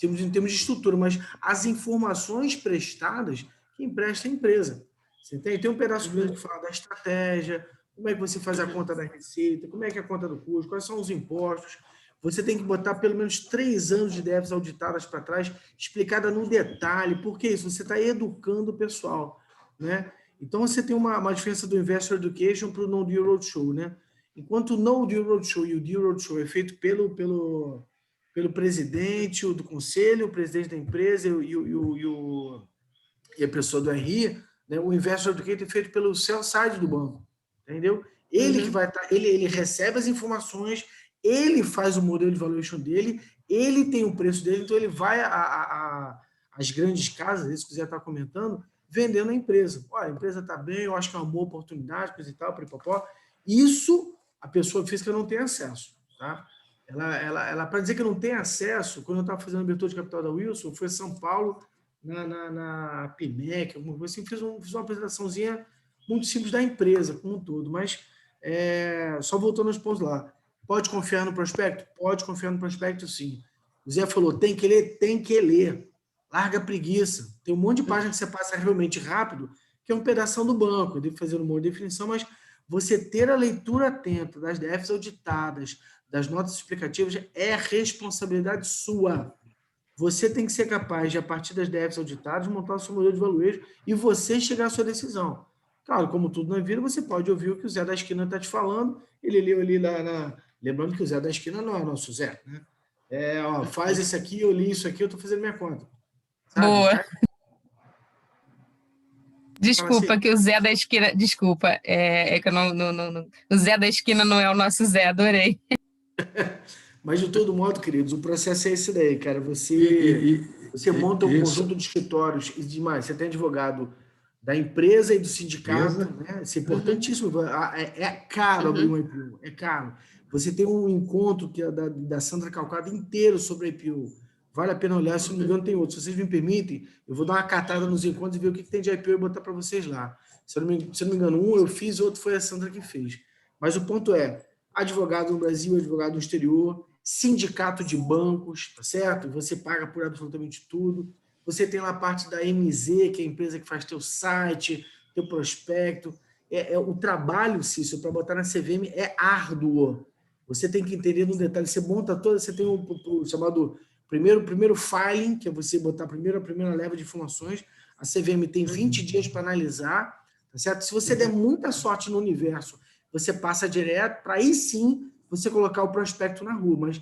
em termos de estrutura, mas as informações prestadas, quem presta é a empresa. Você tem um pedaço grande que fala da estratégia, como é que você faz a conta da receita, como é que é a conta do custo, quais são os impostos. Você tem que botar pelo menos 3 anos de débitos auditadas para trás, explicada no detalhe. Por que isso? Você está educando o pessoal, né? Então, você tem uma diferença do Investor Education para o No-Deal Roadshow, né? Enquanto o No-Deal Roadshow e o Deal Roadshow é feito pelo presidente do conselho, o presidente da empresa e a pessoa do RI, né? O Investor Education é feito pelo sell side do banco, entendeu? Ele que vai estar, ele recebe as informações, ele faz o modelo de valuation dele, ele tem o preço dele, então ele vai às grandes casas, se quiser estar comentando, vendendo a empresa. Olha, a empresa está bem, eu acho que é uma boa oportunidade, coisa e tal, pripopó. Isso a pessoa física não tem acesso, tá? Ela para dizer que não tem acesso, quando eu estava fazendo a abertura de capital da Wilson, foi em São Paulo, na PIMEC, alguma coisa assim, fiz uma apresentaçãozinha muito simples da empresa como um todo, mas só voltando aos pontos lá. Pode confiar no prospecto? Pode confiar no prospecto, sim. O Zé falou, tem que ler? Tem que ler. Larga a preguiça. Tem um monte de página que você passa realmente rápido, que é um pedação do banco. Eu devo fazer uma definição, mas você ter a leitura atenta das DFs auditadas, das notas explicativas, é responsabilidade sua. Você tem que ser capaz de, a partir das DFs auditadas, montar o seu modelo de valuation e você chegar à sua decisão. Claro, como tudo na vida, você pode ouvir o que o Zé da Esquina está te falando. Ele leu ali Lembrando que o Zé da Esquina não é o nosso Zé, né? Faz esse aqui, eu li isso aqui, eu estou fazendo minha conta. Sabe? Boa. Desculpa, assim, que o Zé da Esquina... Desculpa, que eu não... O Zé da Esquina não é o nosso Zé, adorei. Mas, de todo modo, queridos, o processo é esse daí, cara. Você monta um conjunto de escritórios e demais. Você tem advogado da empresa e do sindicato, né? Isso é importantíssimo. É caro abrir um IPO, é caro. Você tem um encontro que é da Sandra Calcada inteiro sobre a IPO. Vale a pena olhar, se não me engano tem outro. Se vocês me permitem, eu vou dar uma catada nos encontros e ver o que tem de IPO e botar para vocês lá. Se não me engano, um eu fiz, outro foi a Sandra que fez. Mas o ponto é, advogado no Brasil, advogado no exterior, sindicato de bancos, tá certo? Você paga por absolutamente tudo. Você tem lá a parte da MZ, que é a empresa que faz teu site, teu prospecto. O trabalho, Cícero, para botar na CVM é árduo. Você tem que entender no detalhe. Você monta toda, você tem o chamado primeiro filing, que é você botar a primeira leva de informações. A CVM tem 20 dias para analisar, tá certo? Se você der muita sorte no universo, você passa direto para aí sim você colocar o prospecto na rua. Mas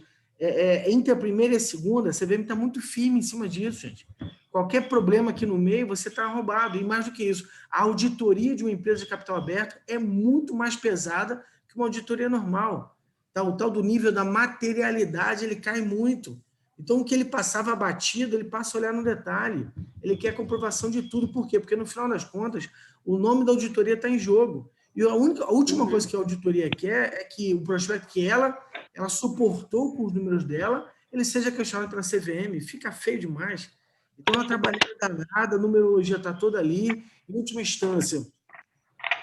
entre a primeira e a segunda, a CVM está muito firme em cima disso, gente. Qualquer problema aqui no meio, você está roubado. E mais do que isso, a auditoria de uma empresa de capital aberto é muito mais pesada que uma auditoria normal. Tá? O tal do nível da materialidade, ele cai muito. Então, o que ele passava batido, ele passa a olhar no detalhe. Ele quer comprovação de tudo. Por quê? Porque, no final das contas, o nome da auditoria está em jogo. E a última coisa que a auditoria quer é que o prospecto que ela suportou com os números dela, ele seja questionado pela CVM. Fica feio demais. Então, uma trabalhada danada, a numerologia está toda ali. Em última instância,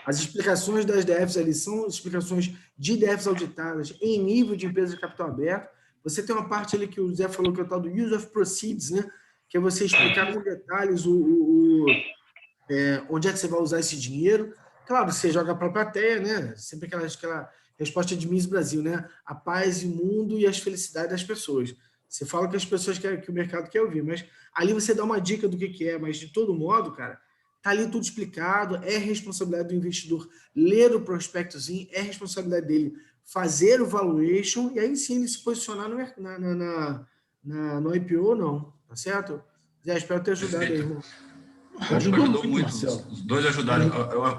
as explicações das DFs ali são explicações de DFs auditadas em nível de empresa de capital aberto. Você tem uma parte ali que o Zé falou, que é o tal do use of proceeds, né? Que é você explicar com detalhes onde é que você vai usar esse dinheiro. Claro, você joga para a plateia, né? Sempre aquela resposta de Miss Brasil, né? A paz, o mundo e as felicidades das pessoas. Você fala que as pessoas querem, que o mercado quer ouvir, mas ali você dá uma dica do que é, mas de todo modo, cara, tá ali tudo explicado, é responsabilidade do investidor ler o prospectozinho, é responsabilidade dele fazer o valuation, e aí sim ele se posicionar no IPO ou não, tá certo? Zé, espero ter ajudado aí, irmão. Ajudou muito, os dois ajudaram.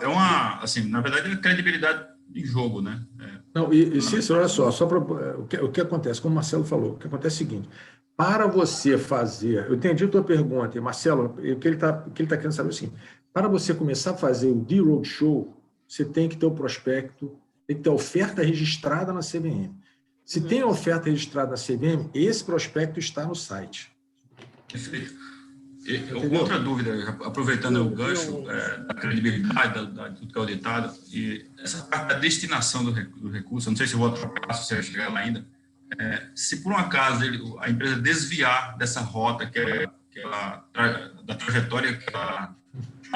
É uma, assim, na verdade, é credibilidade em jogo, né? Não, Cícero, olha só para o que acontece, como o Marcelo falou, o que acontece é o seguinte, para você fazer, eu entendi a tua pergunta, Marcelo, o que ele tá querendo saber é o seguinte, para você começar a fazer o D-Roadshow, você tem que ter o prospecto, tem que ter a oferta registrada na CVM. Se tem a oferta registrada na CVM, esse prospecto está no site. Perfeito. Outra dúvida, aproveitando o gancho da credibilidade, de tudo que é auditado, e essa parte da destinação do recurso, eu não sei se eu vou atrapalhar, se você vai chegar lá ainda, se por um acaso a empresa desviar dessa rota, da trajetória,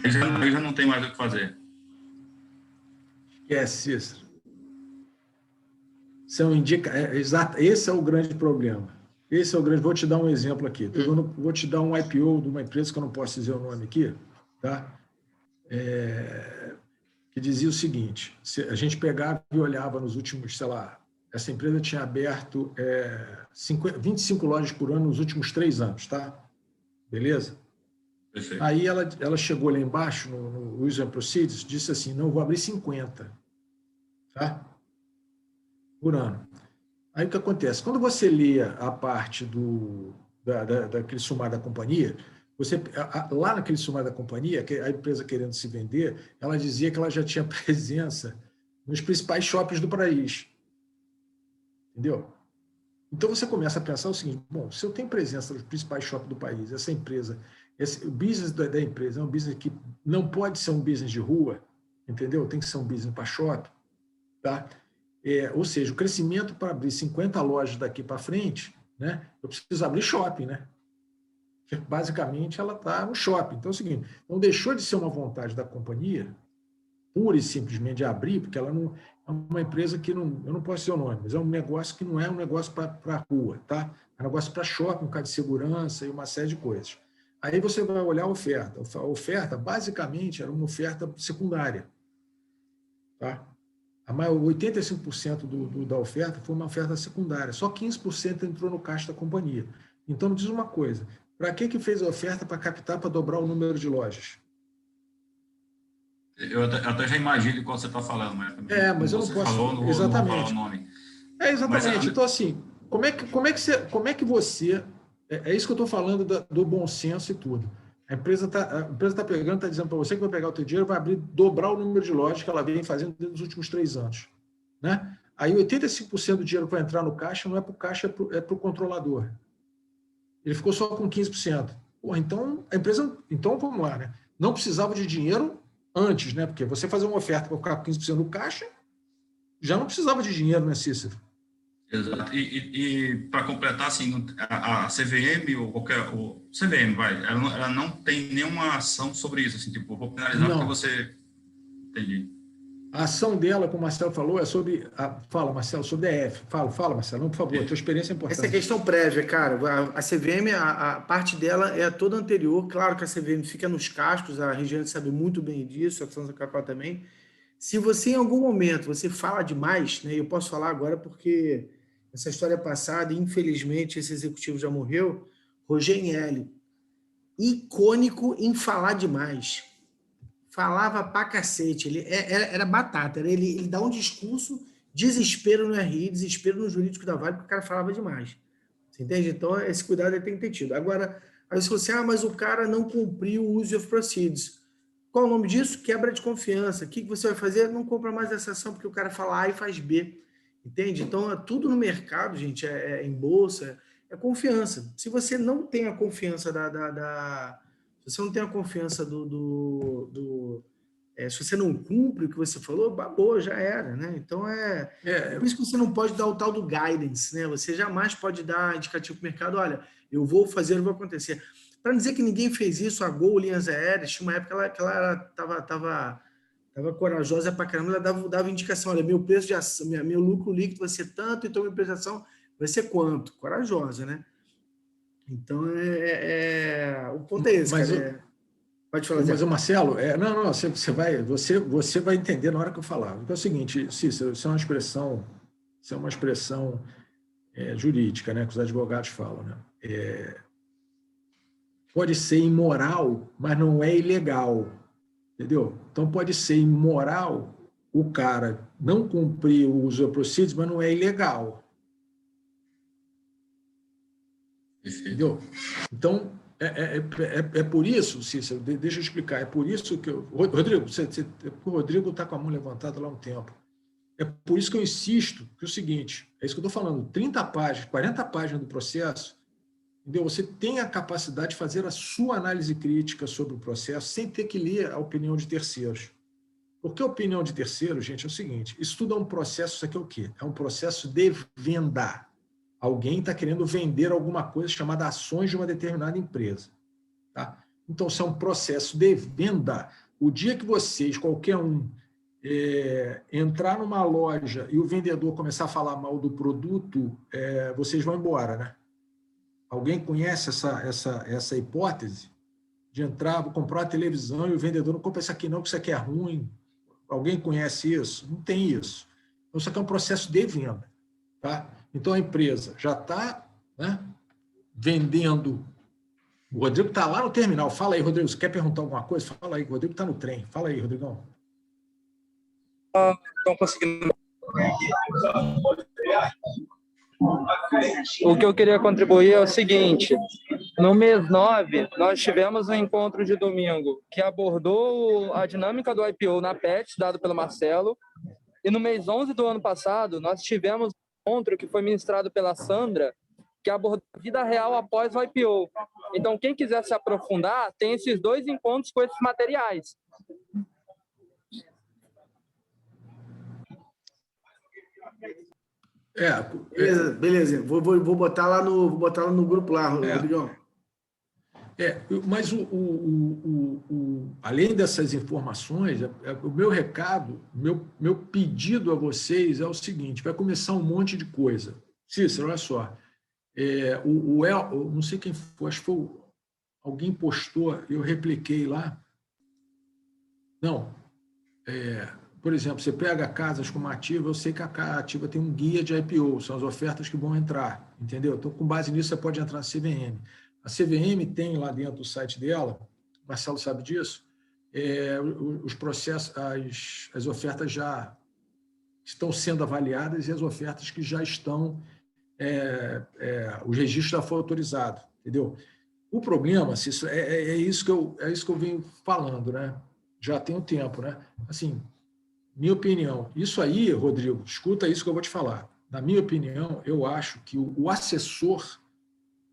aí já não tem mais o que fazer. Cícero. Exato, esse é o grande problema. Esse é o grande. Vou te dar um exemplo aqui. Vou te dar um IPO de uma empresa que eu não posso dizer o nome aqui, tá? Que dizia o seguinte: a gente pegava e olhava nos últimos, sei lá, essa empresa tinha aberto 25 lojas por ano nos últimos 3 anos, tá? Beleza? Perfeito. Aí ela chegou lá embaixo no Use and Proceeds, disse assim: não, vou abrir 50, tá? Por ano. Aí o que acontece? Quando você lê a parte daquele sumário da companhia, lá naquele sumário da companhia, a empresa querendo se vender, ela dizia que ela já tinha presença nos principais shoppings do país. Entendeu? Então você começa a pensar o seguinte: bom, se eu tenho presença nos principais shoppings do país, essa empresa, o business da empresa é um business que não pode ser um business de rua, entendeu? Tem que ser um business para shopping, tá? Ou seja, o crescimento para abrir 50 lojas daqui para frente, né, eu preciso abrir shopping, né? Basicamente, ela está no shopping. Então é o seguinte: não deixou de ser uma vontade da companhia, pura e simplesmente de abrir, porque ela não é uma empresa que eu não posso dizer o nome, mas é um negócio que não é um negócio para rua, tá? É um negócio para shopping, um caso de segurança e uma série de coisas. Aí você vai olhar a oferta. A oferta, basicamente, era uma oferta secundária, tá? 85% da oferta foi uma oferta secundária, só 15% entrou no caixa da companhia. Então, me diz uma coisa: para que fez a oferta para captar, para dobrar o número de lojas? Eu até já imagino qual você está falando, mas eu não posso. Falou, exatamente. Não vou falar o nome. Exatamente. Mas, então, assim, como é que você. É isso que eu estou falando do bom senso e tudo. A empresa tá pegando, está dizendo para você que vai pegar o teu dinheiro, vai dobrar o número de lojas que ela vem fazendo nos últimos 3 anos. Né? Aí 85% do dinheiro que vai entrar no caixa não é para o caixa, é para o controlador. Ele ficou só com 15%. Pô, então, a empresa... Então, vamos lá, né? Não precisava de dinheiro antes, né? Porque você fazer uma oferta para ficar com 15% no caixa, já não precisava de dinheiro, né, Cícero? Exato. E para completar, assim, a CVM ou qualquer... CVM, ela não tem nenhuma ação sobre isso, assim, tipo, vou penalizar porque você... Entendi. A ação dela, como o Marcelo falou, é sobre... Fala, Marcelo, sobre DF. Fala, Marcelo, não, por favor, a tua experiência é importante. Essa é questão prévia, cara. A CVM, a parte dela é toda anterior. Claro que a CVM fica nos cascos, a Regiane sabe muito bem disso, a Santa Cacau também. Se você, em algum momento, você fala demais, né? Eu posso falar agora porque essa história é passada, e infelizmente esse executivo já morreu, Roger Nielli, icônico em falar demais. Falava pra cacete, ele era batata, ele dá um discurso, desespero no RI, desespero no jurídico da Vale, porque o cara falava demais. Você entende? Então, esse cuidado ele tem que ter tido. Agora, aí você fala assim, mas o cara não cumpriu o use of proceeds. Qual o nome disso? Quebra de confiança. O que você vai fazer? Não compra mais essa ação, porque o cara fala A e faz B. Entende? Então, tudo no mercado, gente, em bolsa, é confiança. Se você não tem a confiança se você não tem a confiança se você não cumpre o que você falou, babou, já era, né? Então, por isso que você não pode dar o tal do guidance, né? Você jamais pode dar indicativo para o mercado, olha, eu vou fazer, vai acontecer. Para não dizer que ninguém fez isso, a Gol Linhas Aéreas, tinha uma época que ela estava corajosa para caramba, ela dava indicação, olha, meu preço de ação, meu lucro líquido vai ser tanto, então minha preço de ação vai ser quanto? Corajosa, né? Então, o ponto é esse, cara. Pode falar, mas o Marcelo, você vai entender na hora que eu falar. Porque é o seguinte, Cícero, isso é uma expressão jurídica, né, que os advogados falam, né? Pode ser imoral, mas não é ilegal, entendeu? Então pode ser imoral o cara não cumprir o uso proceeds, mas não é ilegal. Entendeu? Então, é por isso, Cícero, deixa eu explicar, é por isso que Rodrigo, o Rodrigo está com a mão levantada lá há um tempo. É por isso que eu insisto que é o seguinte, é isso que eu estou falando, 30 páginas, 40 páginas do processo, entendeu? Você tem a capacidade de fazer a sua análise crítica sobre o processo sem ter que ler a opinião de terceiros. Porque a opinião de terceiros, gente, é o seguinte, isso tudo é um processo, isso aqui é o quê? É um processo de venda. Alguém está querendo vender alguma coisa chamada ações de uma determinada empresa. Tá? Então, isso é um processo de venda. O dia que vocês, qualquer um, entrar numa loja e o vendedor começar a falar mal do produto, vocês vão embora, né? Alguém conhece essa hipótese de entrar, vou comprar uma televisão e o vendedor não compra isso aqui não, que isso aqui é ruim. Alguém conhece isso? Não tem isso. Então, isso aqui é um processo de venda. Tá? Então, a empresa já está, né, vendendo. O Rodrigo está lá no terminal. Fala aí, Rodrigo, você quer perguntar alguma coisa? Fala aí, o Rodrigo está no trem. Fala aí, Rodrigão. Estão conseguindo. O que eu queria contribuir é o seguinte: no mês 9, nós tivemos um encontro de domingo que abordou a dinâmica do IPO na PET, dado pelo Marcelo, e no mês 11 do ano passado, nós tivemos um encontro que foi ministrado pela Sandra, que abordou a vida real após o IPO. Então, quem quiser se aprofundar, tem esses 2 encontros com esses materiais. Beleza. Vou botar lá no grupo lá, Rodrigão. Mas além dessas informações, o meu recado, meu pedido a vocês é o seguinte: vai começar um monte de coisa. Cícero, olha só. Não sei quem foi, acho que foi alguém postou, eu repliquei lá. Não. Por exemplo, você pega casas como Ativa, eu sei que a Ativa tem um guia de IPO, são as ofertas que vão entrar, entendeu? Então, com base nisso, você pode entrar na CVM. A CVM tem lá dentro do site dela, o Marcelo sabe disso, os processos, as ofertas já estão sendo avaliadas e as ofertas que já estão, os registros já foram autorizados, entendeu? O problema, é isso que eu venho falando, né? Já tem um tempo, né? Assim, minha opinião, isso aí, Rodrigo, escuta isso que eu vou te falar. Na minha opinião, eu acho que o assessor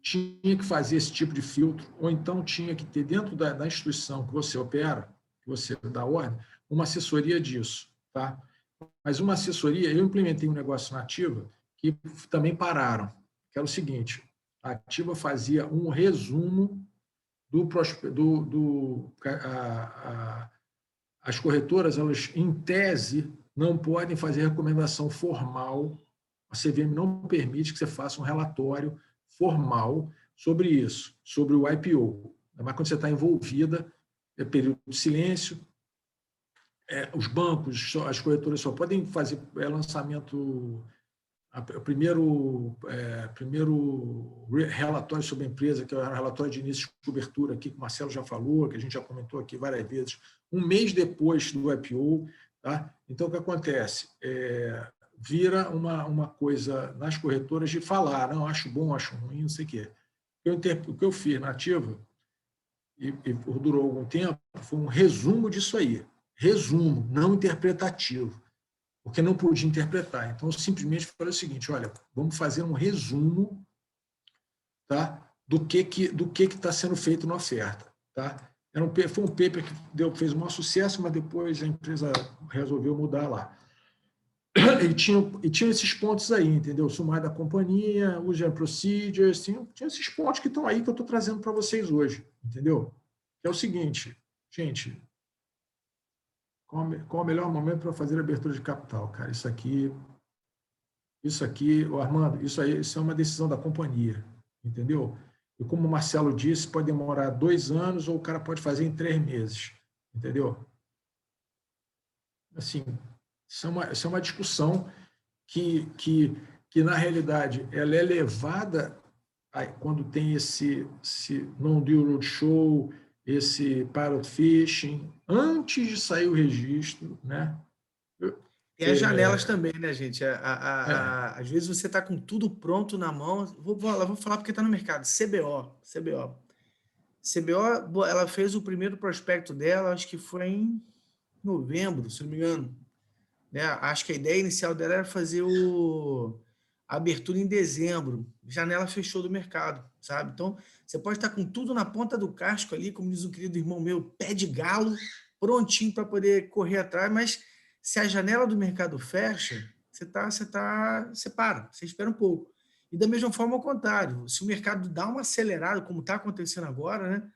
tinha que fazer esse tipo de filtro, ou então tinha que ter dentro da instituição que você opera, que você dá ordem, uma assessoria disso. Tá? Mas uma assessoria, eu implementei um negócio na Ativa que também pararam, que era o seguinte: a Ativa fazia um resumo as corretoras, elas, em tese, não podem fazer recomendação formal, a CVM não permite que você faça um relatório formal sobre isso, sobre o IPO. Mas quando você está envolvida, é período de silêncio, os bancos, as corretoras só podem fazer lançamento, o primeiro relatório sobre a empresa, que é o relatório de início de cobertura aqui, que o Marcelo já falou, que a gente já comentou aqui várias vezes, um mês depois do IPO. Tá? Então, o que acontece? Vira uma coisa nas corretoras de falar, não, acho bom, acho ruim, não sei o quê. O que eu fiz na Ativa, e durou algum tempo, foi um resumo disso aí. Resumo, não interpretativo, porque não podia interpretar. Então, eu simplesmente falei o seguinte: olha, vamos fazer um resumo tá? do que está sendo feito na oferta. Tá? Foi um paper que fez um maior sucesso, mas depois a empresa resolveu mudar lá. E tinha esses pontos aí, entendeu? Sumário da companhia, user procedures, tinha esses pontos que estão aí que eu estou trazendo para vocês hoje, entendeu? É o seguinte, gente, qual o melhor momento para fazer a abertura de capital, cara? Isso aqui, Armando, isso é uma decisão da companhia, entendeu? E como o Marcelo disse, pode demorar 2 anos ou o cara pode fazer em 3 meses, entendeu? Assim, isso é uma discussão que na realidade, ela é levada quando tem esse non-deal roadshow, esse pilot fishing, antes de sair o registro, né? Tem as janelas também, né, gente? Às vezes você está com tudo pronto na mão. Vou falar porque está no mercado. CBO, ela fez o primeiro prospecto dela, acho que foi em novembro, se não me engano. Né? Acho que a ideia inicial dela era fazer a abertura em dezembro. Janela fechou do mercado, sabe? Então, você pode estar com tudo na ponta do casco ali, como diz um querido irmão meu, pé de galo, prontinho para poder correr atrás, mas se a janela do mercado fecha, você para, você espera um pouco. E da mesma forma, ao contrário, se o mercado dá uma acelerada, como está acontecendo agora, né?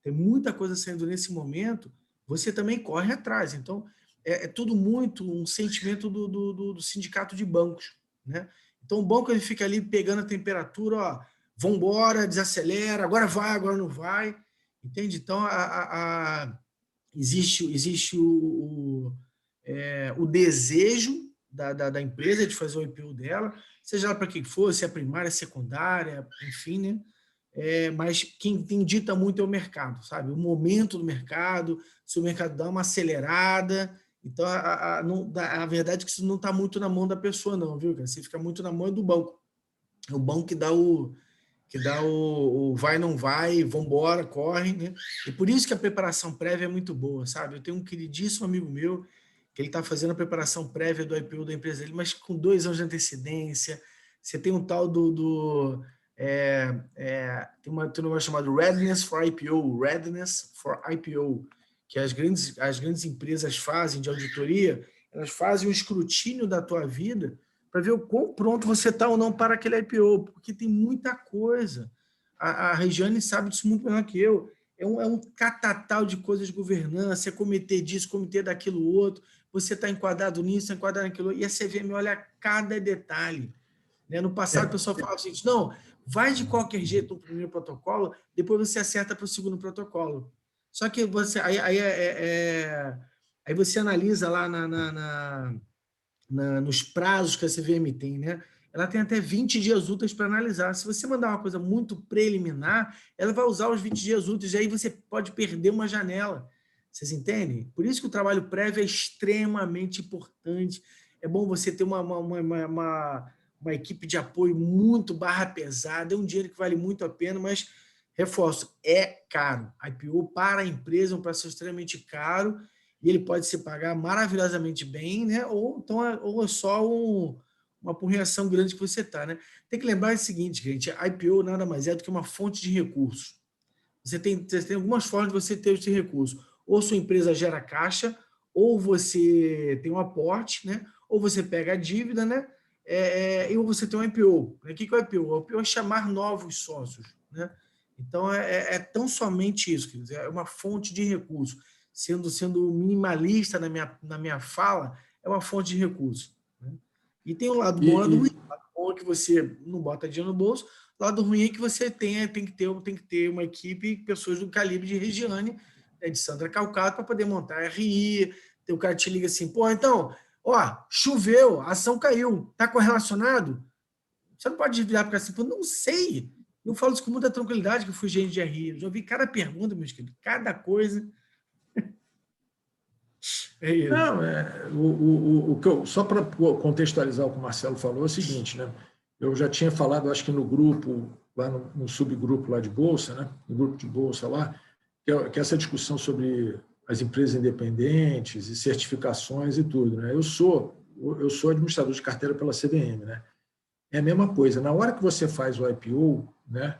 Tem muita coisa saindo nesse momento, você também corre atrás. Então, é tudo muito um sentimento do sindicato de bancos, né? Então, o banco ele fica ali pegando a temperatura, ó, vambora, desacelera, agora vai, agora não vai, entende? Então, existe o desejo da empresa de fazer o IPO dela, seja lá para quem for, se é primária, secundária, enfim, né? Mas quem dita muito é o mercado, sabe? O momento do mercado, se o mercado dá uma acelerada. Então, a verdade é que isso não está muito na mão da pessoa, não, viu, cara? Você fica muito na mão do banco. É o banco que dá o vai, não vai, vambora, corre, né? E por isso que a preparação prévia é muito boa, sabe? Eu tenho um queridíssimo amigo meu que ele está fazendo a preparação prévia do IPO da empresa dele, mas com 2 anos de antecedência. Você tem um tal tem um negócio chamado Readiness for IPO, que as grandes empresas fazem de auditoria, elas fazem um escrutínio da tua vida para ver o quão pronto você está ou não para aquele IPO, porque tem muita coisa. A Regiane sabe disso muito melhor que eu. É um catatal de coisas de governança, é comitê disso, comitê daquilo outro, você está enquadrado nisso, enquadrado naquilo, e a CVM olha cada detalhe. Né? No passado, o pessoal falava assim, não, vai de qualquer jeito no primeiro protocolo, depois você acerta para o segundo protocolo. Só que você aí você analisa lá nos prazos que a CVM tem, né? Ela tem até 20 dias úteis para analisar. Se você mandar uma coisa muito preliminar, ela vai usar os 20 dias úteis, e aí você pode perder uma janela. Vocês entendem? Por isso que o trabalho prévio é extremamente importante. É bom você ter uma equipe de apoio muito barra pesada, é um dinheiro que vale muito a pena, mas, reforço, é caro. IPO para a empresa é um processo extremamente caro, e ele pode se pagar maravilhosamente bem, né? Ou é só uma porreação grande que você está, né? Tem que lembrar o seguinte, gente, a IPO nada mais é do que uma fonte de recursos. Você tem algumas formas de você ter esse recurso. Ou sua empresa gera caixa, ou você tem um aporte, né? Ou você pega a dívida, né? Ou você tem um IPO. O que é o IPO? O IPO é chamar novos sócios, né? Então, é tão somente isso, quer dizer, é uma fonte de recursos. Sendo minimalista na minha fala, é uma fonte de recursos. Né? E tem o lado bom e o lado ruim. O lado bom é que você não bota dinheiro no bolso, o lado ruim é que você tem que ter uma equipe, pessoas do calibre de Regiane, né, de Sandra Calcato, para poder montar RI. O cara te liga assim, pô, então, ó, choveu, a ação caiu, está correlacionado? Você não pode virar para assim, pô, não sei. Eu falo isso com muita tranquilidade, que eu fui gerente de RI. Eu já ouvi cada pergunta, meus queridos, cada coisa. É isso. Não, só para contextualizar o que o Marcelo falou, é o seguinte, né? Eu já tinha falado, acho que no grupo, lá no subgrupo lá de Bolsa, né? No grupo de Bolsa lá, que essa discussão sobre as empresas independentes e certificações e tudo, né? Eu sou administrador de carteira pela CVM, né? É a mesma coisa. Na hora que você faz o IPO, né?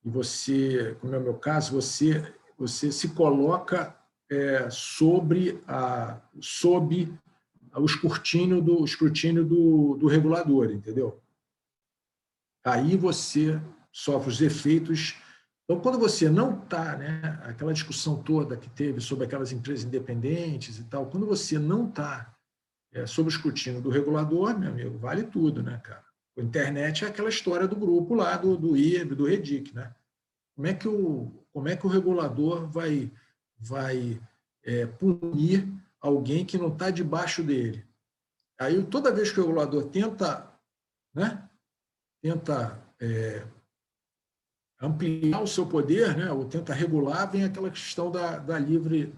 e você, como é o meu caso, você se coloca sob o escrutínio do regulador, entendeu? Aí você sofre os efeitos. Então, quando você não está, né, aquela discussão toda que teve sobre aquelas empresas independentes e tal, quando você não está sob o escrutínio do regulador, meu amigo, vale tudo, né, cara? A internet é aquela história do grupo lá, do IRB, do REDIC, né? Como é que o regulador vai punir alguém que não está debaixo dele? Aí, toda vez que o regulador tenta ampliar o seu poder, né, ou tenta regular, vem aquela questão da livre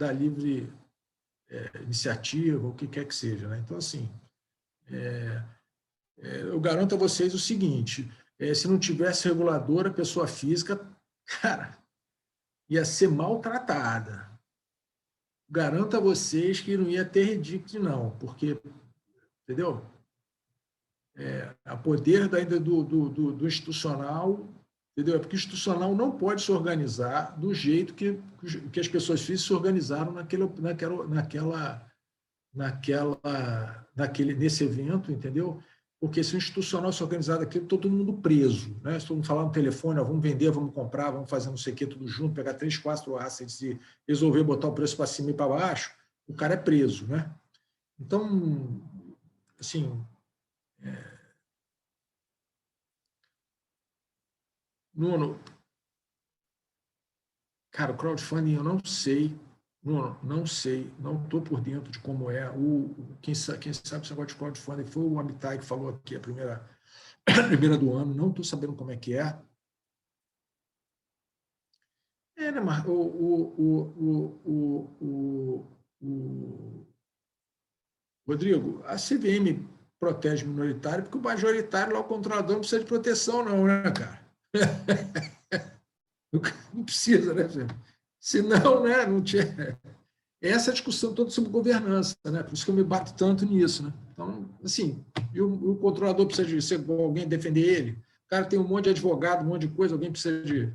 iniciativa, o que quer que seja, né? Então, assim, eu garanto a vocês o seguinte, se não tivesse regulador, a pessoa física, cara, ia ser maltratada. Garanto a vocês que não ia ter REDIC, não, porque, entendeu? A poder ainda do institucional, entendeu? Porque o institucional não pode se organizar do jeito que as pessoas físicas se organizaram nesse evento, entendeu? Porque se o institucional se organizar daquilo, todo mundo preso, né? Se todo mundo falar no telefone, vamos vender, vamos comprar, vamos fazer não sei o que, tudo junto, pegar 3, 4 assets e resolver botar o preço para cima e para baixo, o cara é preso, né? Então, assim, Nuno, cara, o crowdfunding eu não sei, Nuno, não sei, não estou por dentro de como é. Quem sabe esse negócio de crowdfunding foi o Amitai que falou aqui a primeira do ano, não estou sabendo como é que é. Né, mas Rodrigo, a CVM protege o minoritário porque o majoritário, lá o controlador, não precisa de proteção não, né, cara? Não precisa, né? Senão, né, não tinha... Essa é a discussão toda sobre governança, né? Por isso que eu me bato tanto nisso, né? Então, assim, e o controlador precisa de ser alguém defender ele? O cara tem um monte de advogado, um monte de coisa, alguém precisa de...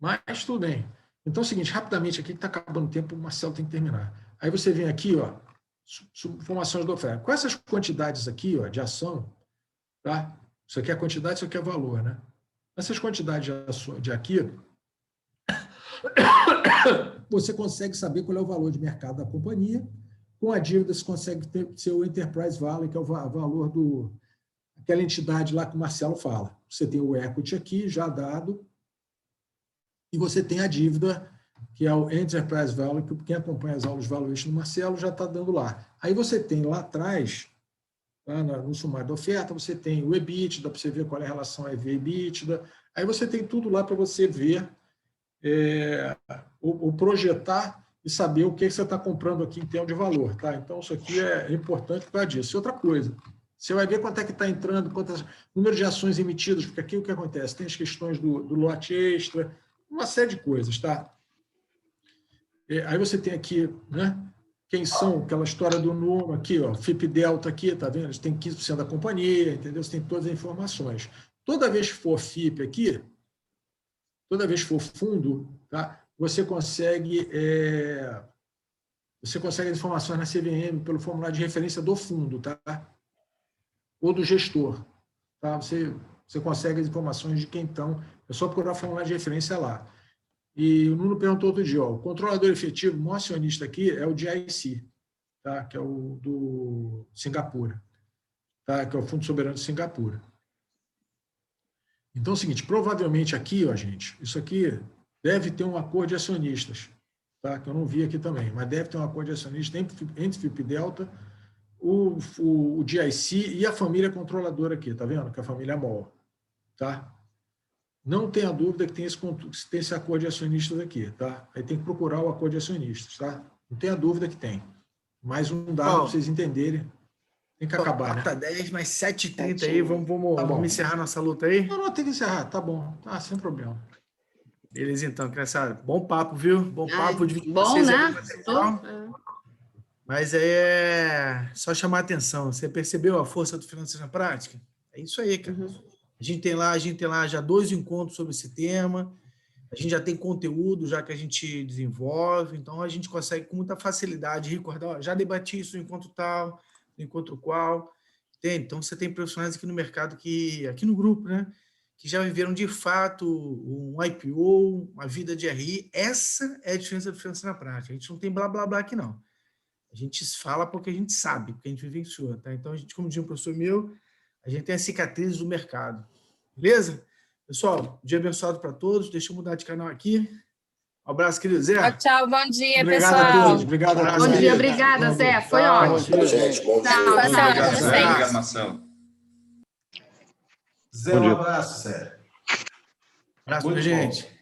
Mas tudo bem. Então é o seguinte, rapidamente aqui, que está acabando o tempo, o Marcelo tem que terminar. Aí você vem aqui, ó, informações da oferta. Com essas quantidades aqui, ó, de ação, tá? Isso aqui é a quantidade, isso aqui é o valor, né? Essas quantidades de aqui, você consegue saber qual é o valor de mercado da companhia. Com a dívida, você consegue ter seu enterprise value, que é o valor daquela entidade lá que o Marcelo fala. Você tem o equity aqui, já dado, e você tem a dívida, que é o enterprise value, que quem acompanha as aulas de valuation do Marcelo já está dando lá. Aí você tem lá atrás, tá, no sumário da oferta, você tem o EBITDA, para você ver qual é a relação EV/EBITDA. Aí você tem tudo lá para você ver, o projetar e saber o que você está comprando aqui em termos de valor. Tá? Então, isso aqui é importante por causa disso. E outra coisa, você vai ver quanto é que está entrando, número de ações emitidas, porque aqui o que acontece? Tem as questões do lote extra, uma série de coisas. Tá? Aí você tem aqui, né? Quem são, aquela história do NUMA aqui, ó, FIP Delta aqui, tá vendo? Eles têm 15% da companhia, entendeu? Você tem todas as informações. Toda vez que for FIP aqui, toda vez que for fundo, tá? Você consegue as informações na CVM pelo formulário de referência do fundo, tá? Ou do gestor, tá? Você consegue as informações de quem estão, é só procurar o formulário de referência lá. E o Nuno perguntou outro dia, ó, o controlador efetivo, o maior acionista aqui é o GIC, tá? Que é o do Singapura, tá? Que é o Fundo Soberano de Singapura. Então é o seguinte, provavelmente aqui, ó, gente, isso aqui deve ter um acordo de acionistas, tá? Que eu não vi aqui também, mas deve ter um acordo de acionistas entre FIP Delta, o GIC e a família controladora aqui, tá vendo? Que é a família MOL, tá? Não tenha dúvida que tem esse acordo de acionistas aqui, tá? Aí tem que procurar o acordo de acionistas, tá? Não tenha dúvida que tem. Mais um dado para vocês entenderem. Tem que acabar, né? Tá 10, mais 7h30 aí, vamos encerrar nossa luta aí? Não, tem que encerrar, tá bom. Tá, sem problema. Beleza, então, criançada. Bom papo, viu? Bom papo. Bom, né? Mas é só chamar a atenção. Você percebeu a força do Finanças na Prática? É isso aí, cara. A gente tem lá já 2 encontros sobre esse tema. A gente já tem conteúdo já que a gente desenvolve, então a gente consegue com muita facilidade recordar, ó, já debati isso no encontro tal, no encontro qual. Entende? Então você tem profissionais aqui no mercado, aqui no grupo, né, que já viveram de fato um IPO, uma vida de RI. Essa é a diferença da diferença na prática. A gente não tem blá blá blá aqui, não. A gente fala porque a gente sabe, porque a gente vivenciou. Tá? Então, a gente, como diz um professor meu, a gente tem as cicatrizes do mercado. Beleza? Pessoal, dia abençoado para todos. Deixa eu mudar de canal aqui. Um abraço, querido Zé. Tchau, tchau. Bom dia, Obrigado pessoal. a todos. Obrigado a todos. Bom dia, obrigada, Zé. Foi ótimo. Bom dia, gente. Bom dia. Tchau, tchau. Obrigado, Marcelo. Zé, um abraço, Zé. Abraço, minha gente.